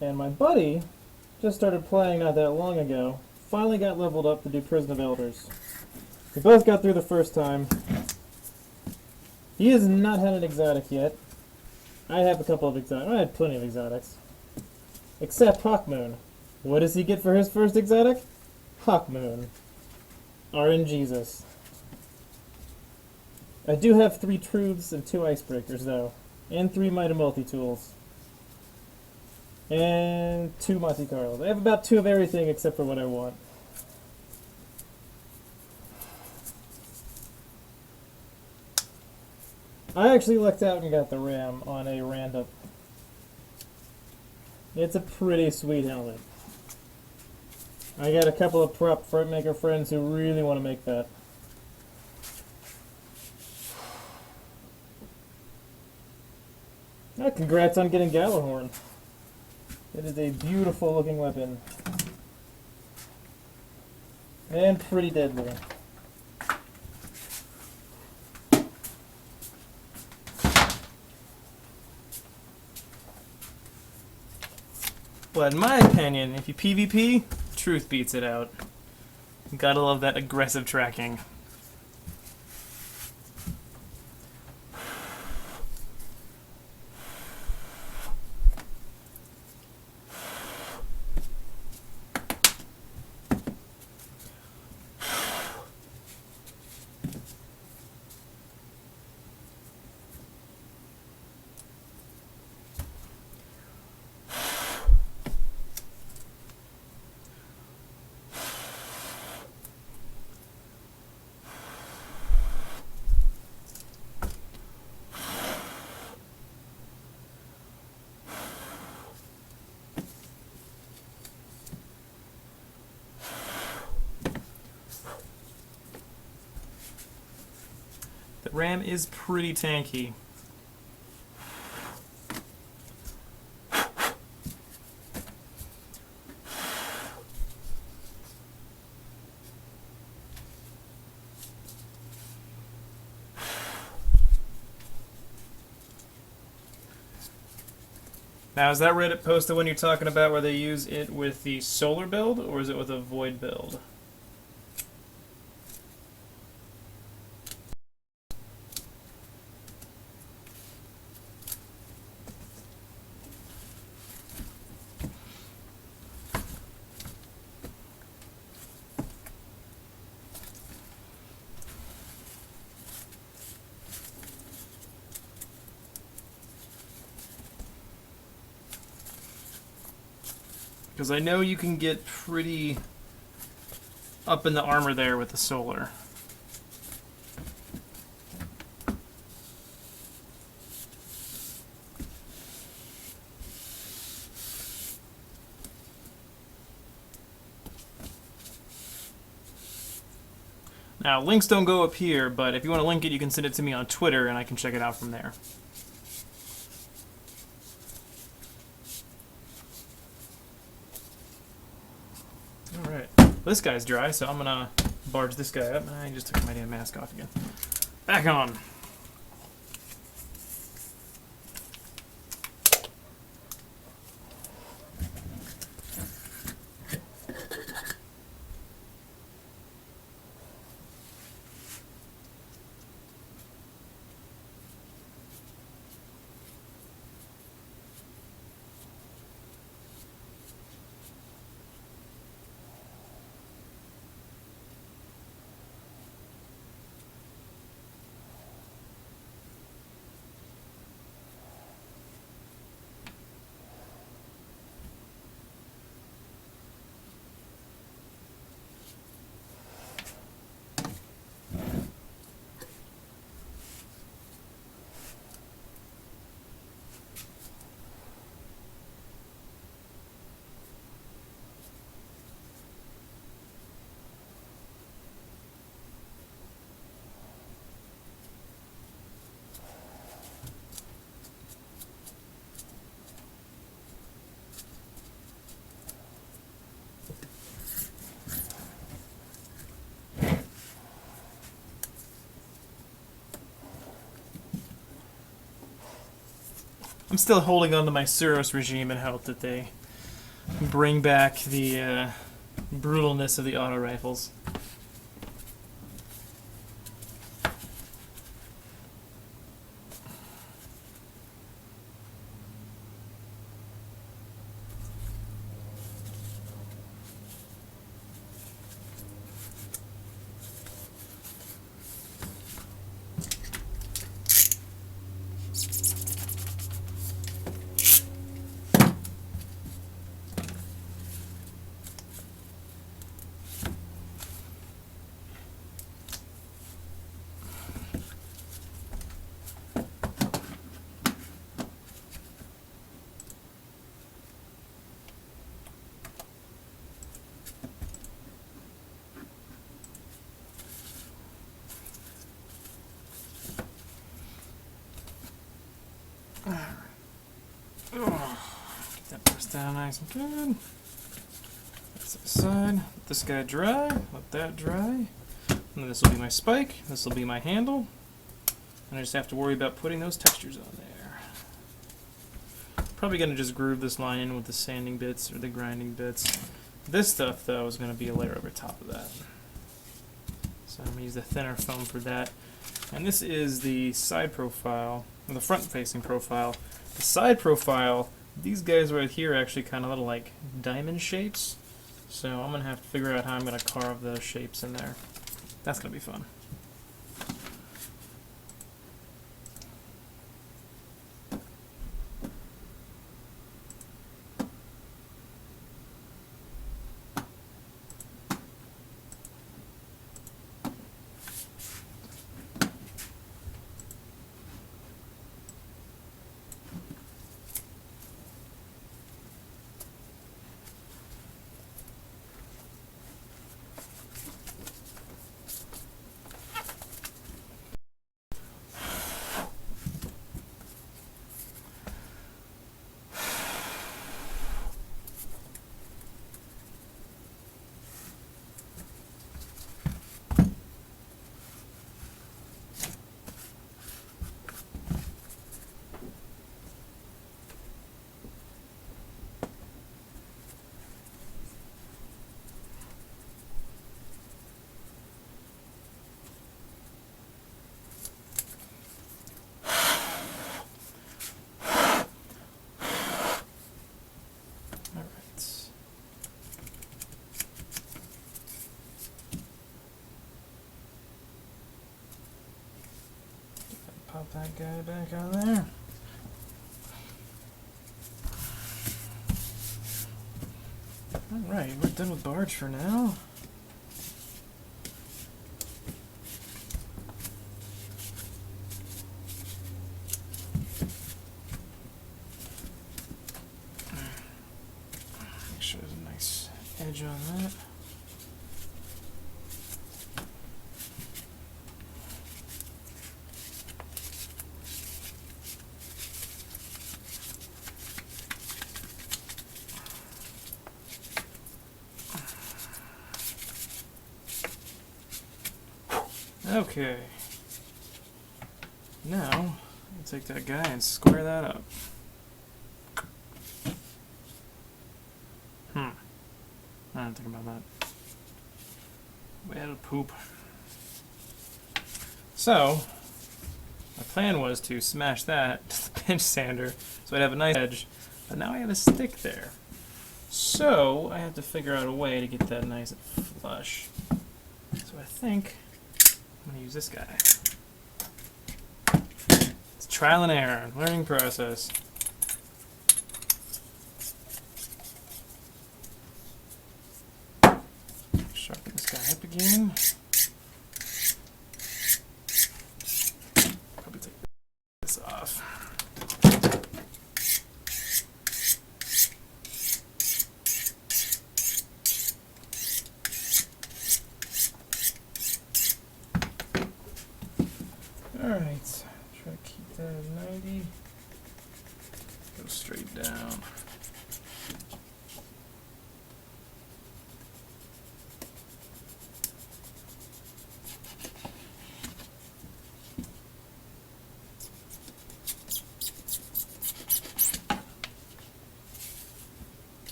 And my buddy just started playing not that long ago. Finally got leveled up to do Prison of Elders. We both got through the first time. He has not had an exotic yet. I have a couple of exotics. I had plenty of exotics. Except Hawkmoon. What does he get for his first exotic? Hawkmoon. RNGesus. I do have 3 truths and 2 icebreakers, though. And 3 Mighty Multi-Tools. And 2 Monte Carlos. I have about 2 of everything except for what I want. I actually lucked out and got the RAM on a random. It's a pretty sweet helmet. I got a couple of prop maker friends who really want to make that. Oh, congrats on getting Gjallarhorn. It is a beautiful looking weapon. And pretty deadly. But in my opinion, if you PvP, Truth beats it out. Gotta love that aggressive tracking. The RAM is pretty tanky. Now, is that Reddit post the one you're talking about where they use it with the solar build, or is it with a void build? Because I know you can get pretty up in the armor there with the solar. Now, links don't go up here, but if you want to link it, you can send it to me on Twitter, and I can check it out from there. Alright. This guy's dry, so I'm gonna barge this guy up. I just took my damn mask off again. Back on. I'm still holding on to my Suros regime and hope that they bring back the brutalness of the auto rifles. Get that pressed down nice and good. That's the side. Let this guy dry. Let that dry. And then this will be my spike. This will be my handle. And I just have to worry about putting those textures on there. Probably going to just groove this line in with the sanding bits or the grinding bits. This stuff, though, is going to be a layer over top of that. So I'm going to use the thinner foam for that. And this is the side profile, or the front-facing profile. The side profile, these guys right here are actually kind of little like diamond shapes. So I'm going to have to figure out how I'm going to carve those shapes in there. That's going to be fun. Pop that guy back on there. Alright, we're done with barge for now. Make sure there's a nice edge on that. Okay. Now, I'll take that guy and square that up. I didn't think about that. Well, poop. So, my plan was to smash that to the pinch sander so I'd have a nice edge, but now I have a stick there. So, I have to figure out a way to get that nice and flush. So I think I'm going to use this guy. It's trial and error, learning process. Sharpen this guy up again. Probably take this off. Alright, try to keep that at 90. Go straight down.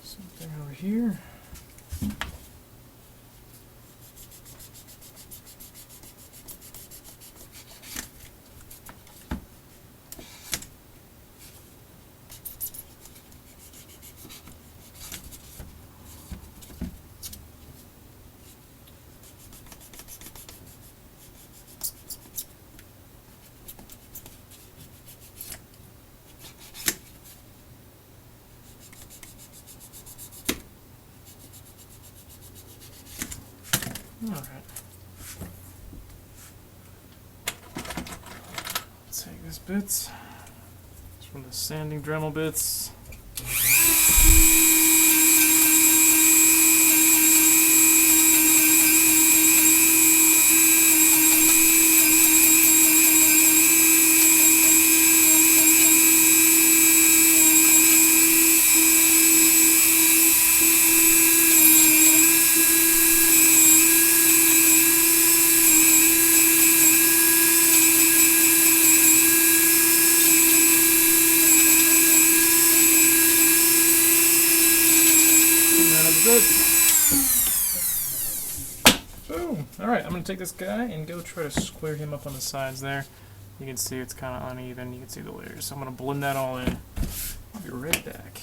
Something over here. Alright. Take this bit. It's from the sanding Dremel bits. Boom! Alright, I'm going to take this guy and go try to square him up on the sides there. You can see it's kind of uneven. You can see the layers. So I'm going to blend that all in. I'll be right back.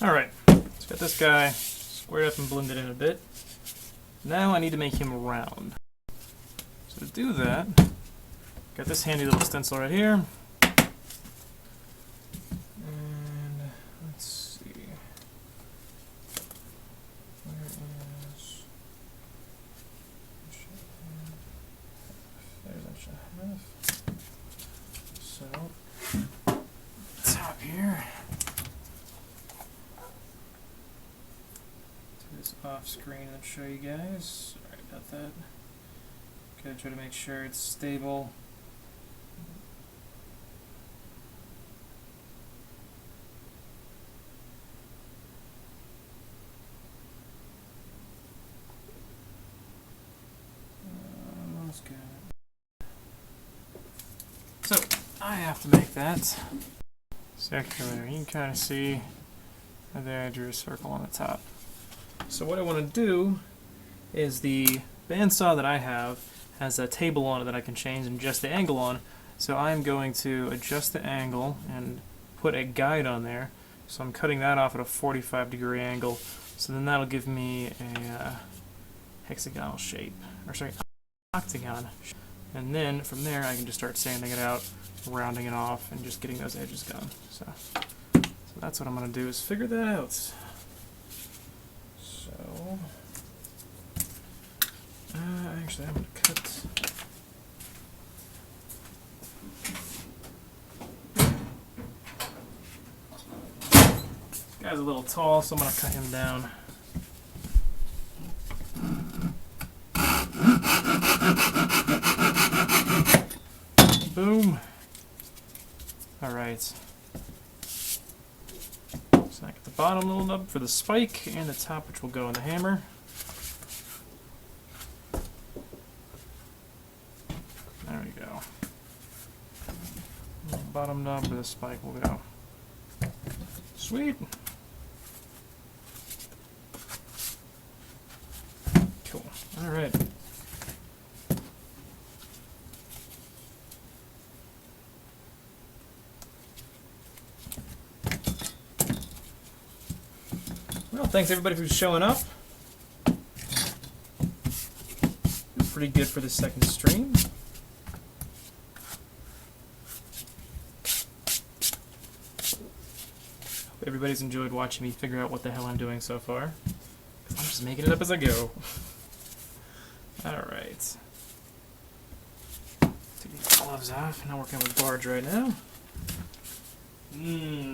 Alright, let's get this guy squared up and blended in a bit. Now I need to make him round. So to do that, got this handy little stencil right here. And let's see. Where is... There's inch and a half. So, top here. Do this off screen and show you guys. Sorry about that. Gotta try to make sure it's stable. Almost good. So, I have to make that circular. You can kind of see there I drew a circle on the top. So what I want to do is the bandsaw that I have has a table on it that I can change and adjust the angle on. So I'm going to adjust the angle and put a guide on there. So I'm cutting that off at a 45-degree angle. So then that'll give me a hexagonal shape, or sorry, octagon. And then from there I can just start sanding it out, rounding it off, and just getting those edges gone. So that's what I'm going to do, is figure that out. So actually I'm going to cut. This guy's a little tall, so I'm going to cut him down. Boom. Alright. So I get the bottom little nub for the spike, and the top, which will go in the hammer. There we go. And the bottom nub where the spike will go. Sweet. Cool. Alright. Well, thanks everybody for showing up. Pretty good for the second stream. Hope everybody's enjoyed watching me figure out what the hell I'm doing so far. 'Cause I'm just making it up as I go. Alright. Take these gloves off. I'm not working with Barge right now.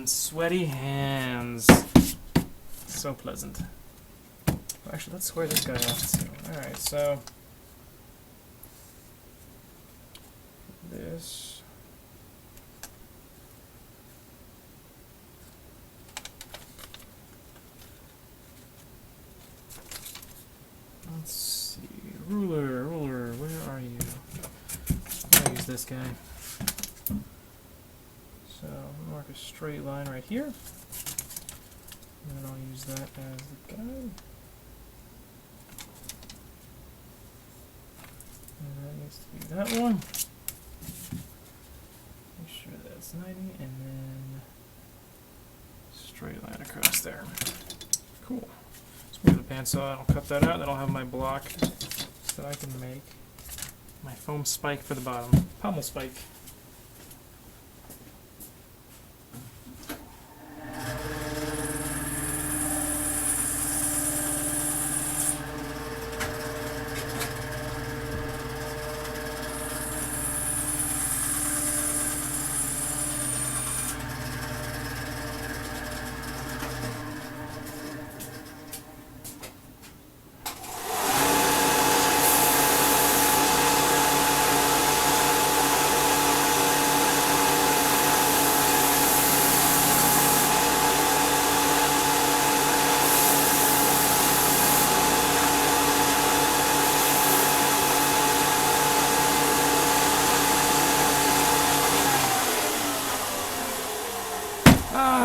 Sweaty hands. So pleasant. Well, actually, let's square this guy off too. Alright, so this. Let's see. Ruler, where are you? I'm gonna use this guy. So, mark a straight line right here. And then I'll use that as the guide. And that needs to be that one. Make sure that's 90, and then straight line across there. Cool. Let's move the bandsaw, I'll cut that out, then I'll have my block that I can make. My foam spike for the bottom. Pommel spike.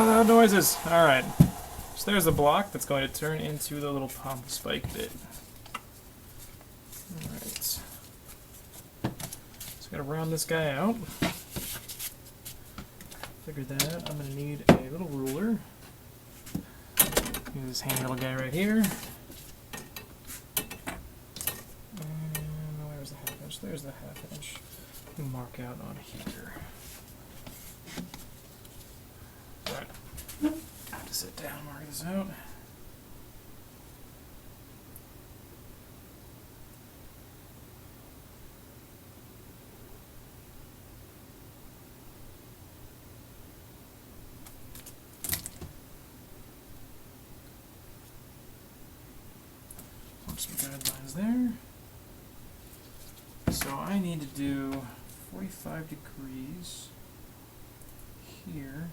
Loud noises. Alright. So there's the block that's going to turn into the little pommel spike bit. Alright. So gotta round this guy out. Figure that. I'm gonna need a little ruler. this handy little guy right here. And where's the ½ inch? There's the ½ inch. Mark out on here. Alright. I have to sit down and mark this out. Some guidelines there. So I need to do 45 degrees here.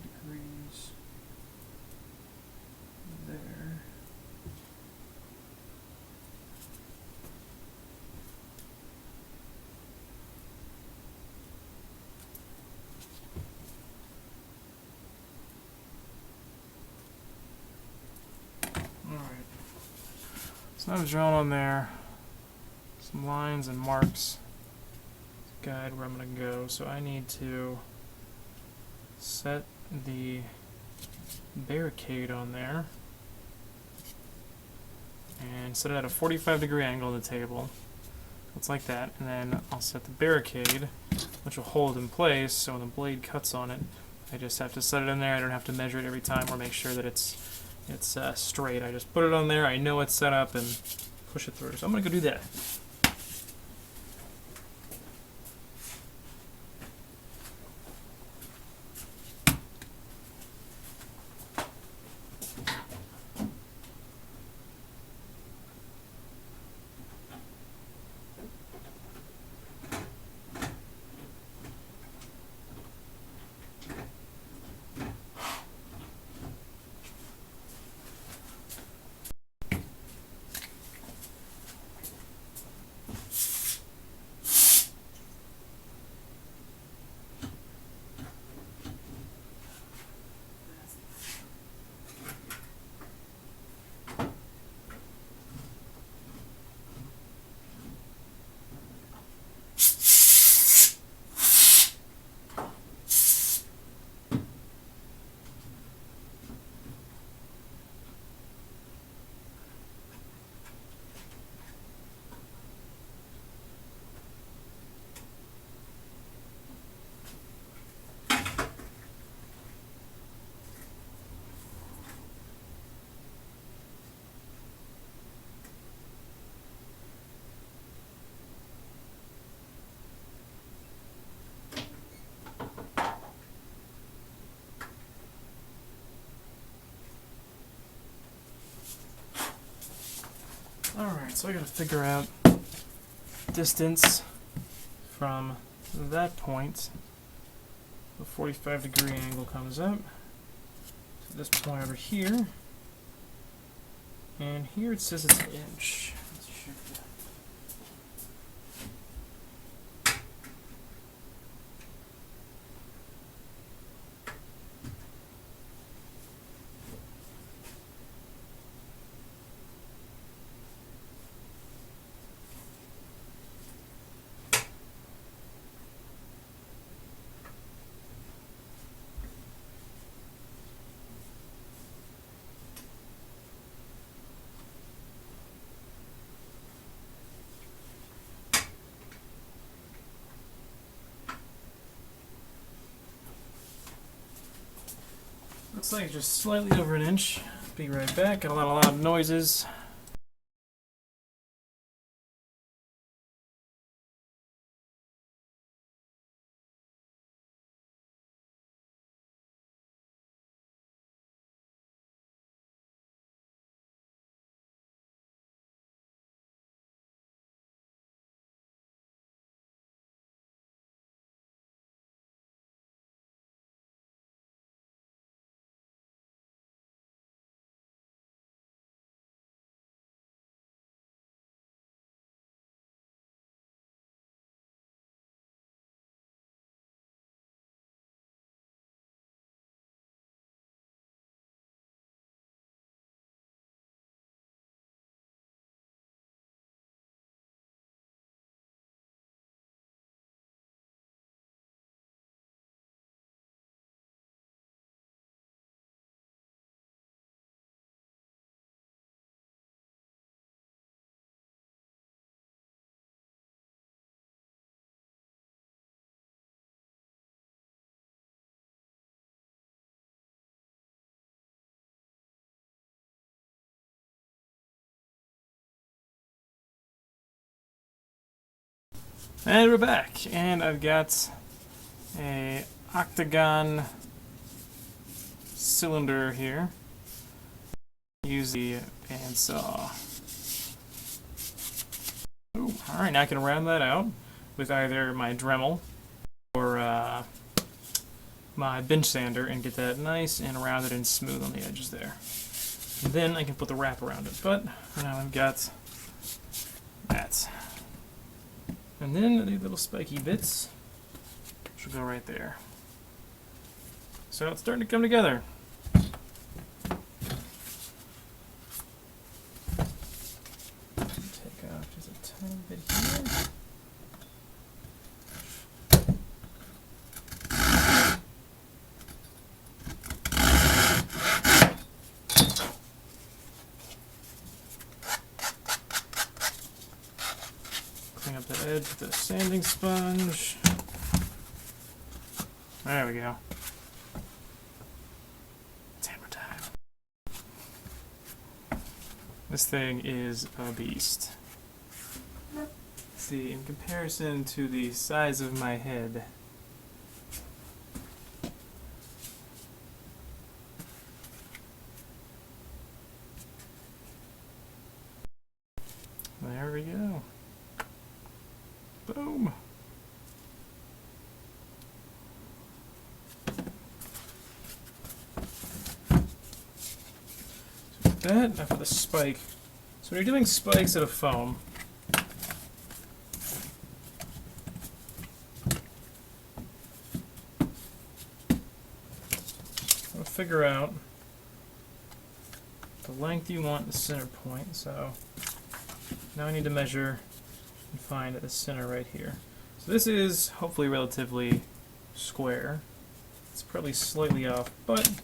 Degrees there. Alright. So now I've drawn on there some lines and marks to guide where I'm going to go. So I need to set the barricade on there and set it at a 45-degree angle on the table. It's like that, and then I'll set the barricade, which will hold in place, so when the blade cuts on it, I just have to set it in there. I don't have to measure it every time or make sure that it's straight. I just put it on there, I know it's set up, and push it through. So I'm going to go do that. Alright, so I gotta figure out distance from that point. The 45-degree angle comes up to this point over here. And here it says it's an inch. Let's shift it. Looks like just slightly over an inch. Be right back. Got a lot of loud noises. And we're back, and I've got a octagon cylinder here. Use the bandsaw. Ooh, alright, now I can round that out with either my Dremel or my bench sander and get that nice and rounded and smooth on the edges there. And then I can put the wrap around it, but now I've got that. And then the little spiky bits should go right there. So it's starting to come together. Take off just a tiny bit here. Clean up the edge with the sanding sponge. There we go. It's hammer time. This thing is a beast. See, in comparison to the size of my head, there we go. Boom. So with that, now for the spike. So when you're doing spikes out of foam, I'll figure out the length you want the center point. So now I need to measure and find the center right here. So this is hopefully relatively square. It's probably slightly off, but I'm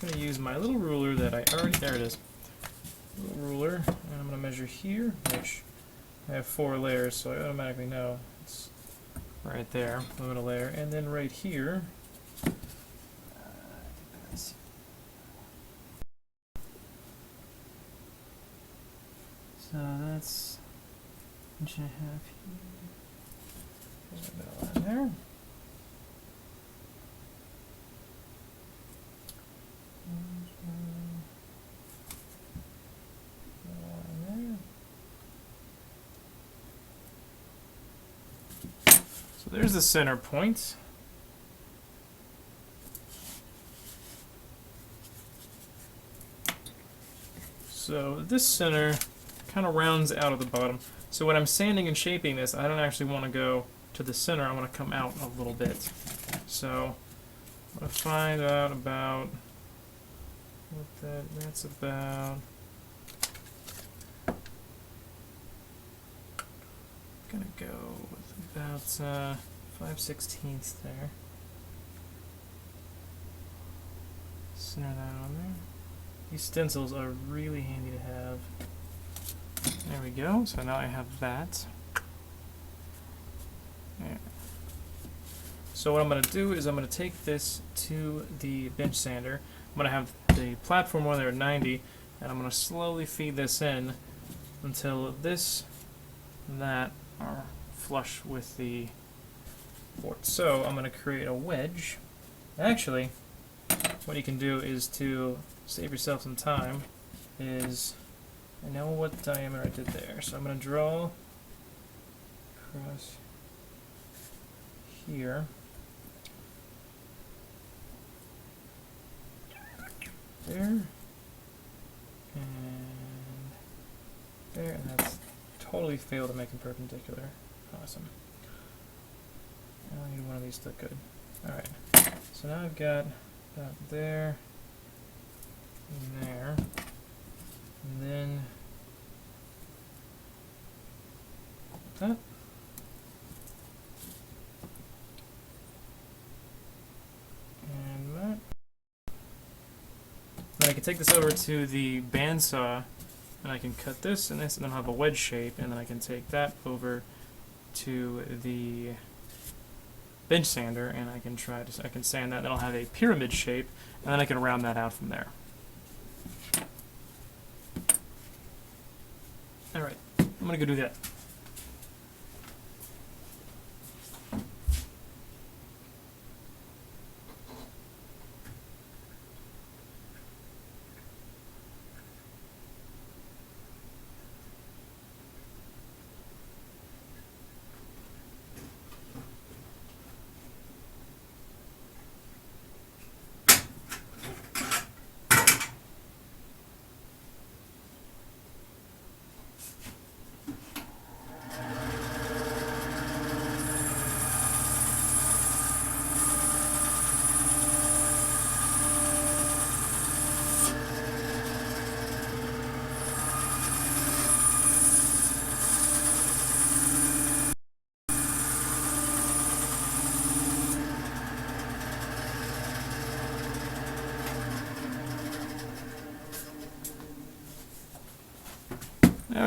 going to use my little ruler that I already, there it is, little ruler, and I'm going to measure here, which I have 4 layers, so I automatically know it's right there, limit a layer, and then right here, so that's 1.5 inches here. There's a bit of line there. So there's the center point. So this center kind of rounds out of the bottom. So when I'm sanding and shaping this, I don't actually want to go to the center. I want to come out a little bit. So I'm going to find out about what that's about. I'm going to go with about 5/16 there. Center that on there. These stencils are really handy to have. There we go. So now I have that. Yeah. So what I'm going to do is I'm going to take this to the bench sander. I'm going to have the platform one there at 90, and I'm going to slowly feed this in until this and that are flush with the board. So I'm going to create a wedge. Actually, what you can do is to save yourself some time is, I know what diameter I did there, so I'm going to draw across here. There. And there, and that's totally failed to make them perpendicular. Awesome. Now I need one of these to look good. Alright, so now I've got that there, and there, and then that. And that. Then I can take this over to the bandsaw, and I can cut this and this, and then I'll have a wedge shape, and then I can take that over to the bench sander, and I can sand that, and then I'll have a pyramid shape, and then I can round that out from there. Alright, I'm gonna go do that.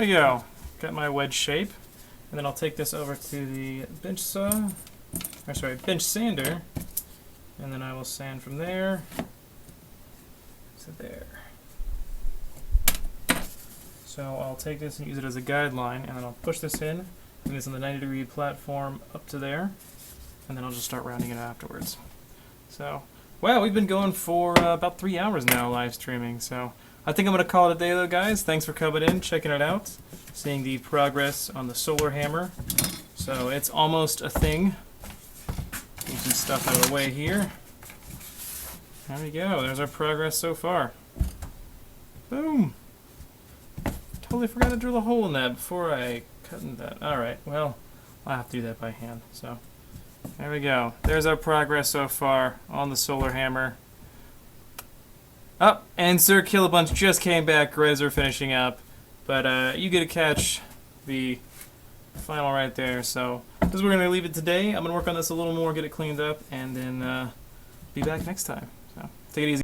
we go. Got my wedge shape. And then I'll take this over to the bench saw, or sorry, bench sander. And then I will sand from there to there. So I'll take this and use it as a guideline, and then I'll push this in, bring this on the 90-degree platform up to there, and then I'll just start rounding it afterwards. So, wow, we've been going for about 3 hours now live streaming, so I think I'm going to call it a day though, guys. Thanks for coming in, checking it out, seeing the progress on the solar hammer. So it's almost a thing. Get some stuff out of the way here. There we go, there's our progress so far. Boom! Totally forgot to drill a hole in that before I cut in that. Alright, well, I'll have to do that by hand. So, there we go. There's our progress so far on the solar hammer. Up, and Sir Killabunch just came back right as we're finishing up. But you get to catch the final right there. So, this is where we're going to leave it today. I'm going to work on this a little more, get it cleaned up, and then be back next time. So, take it easy.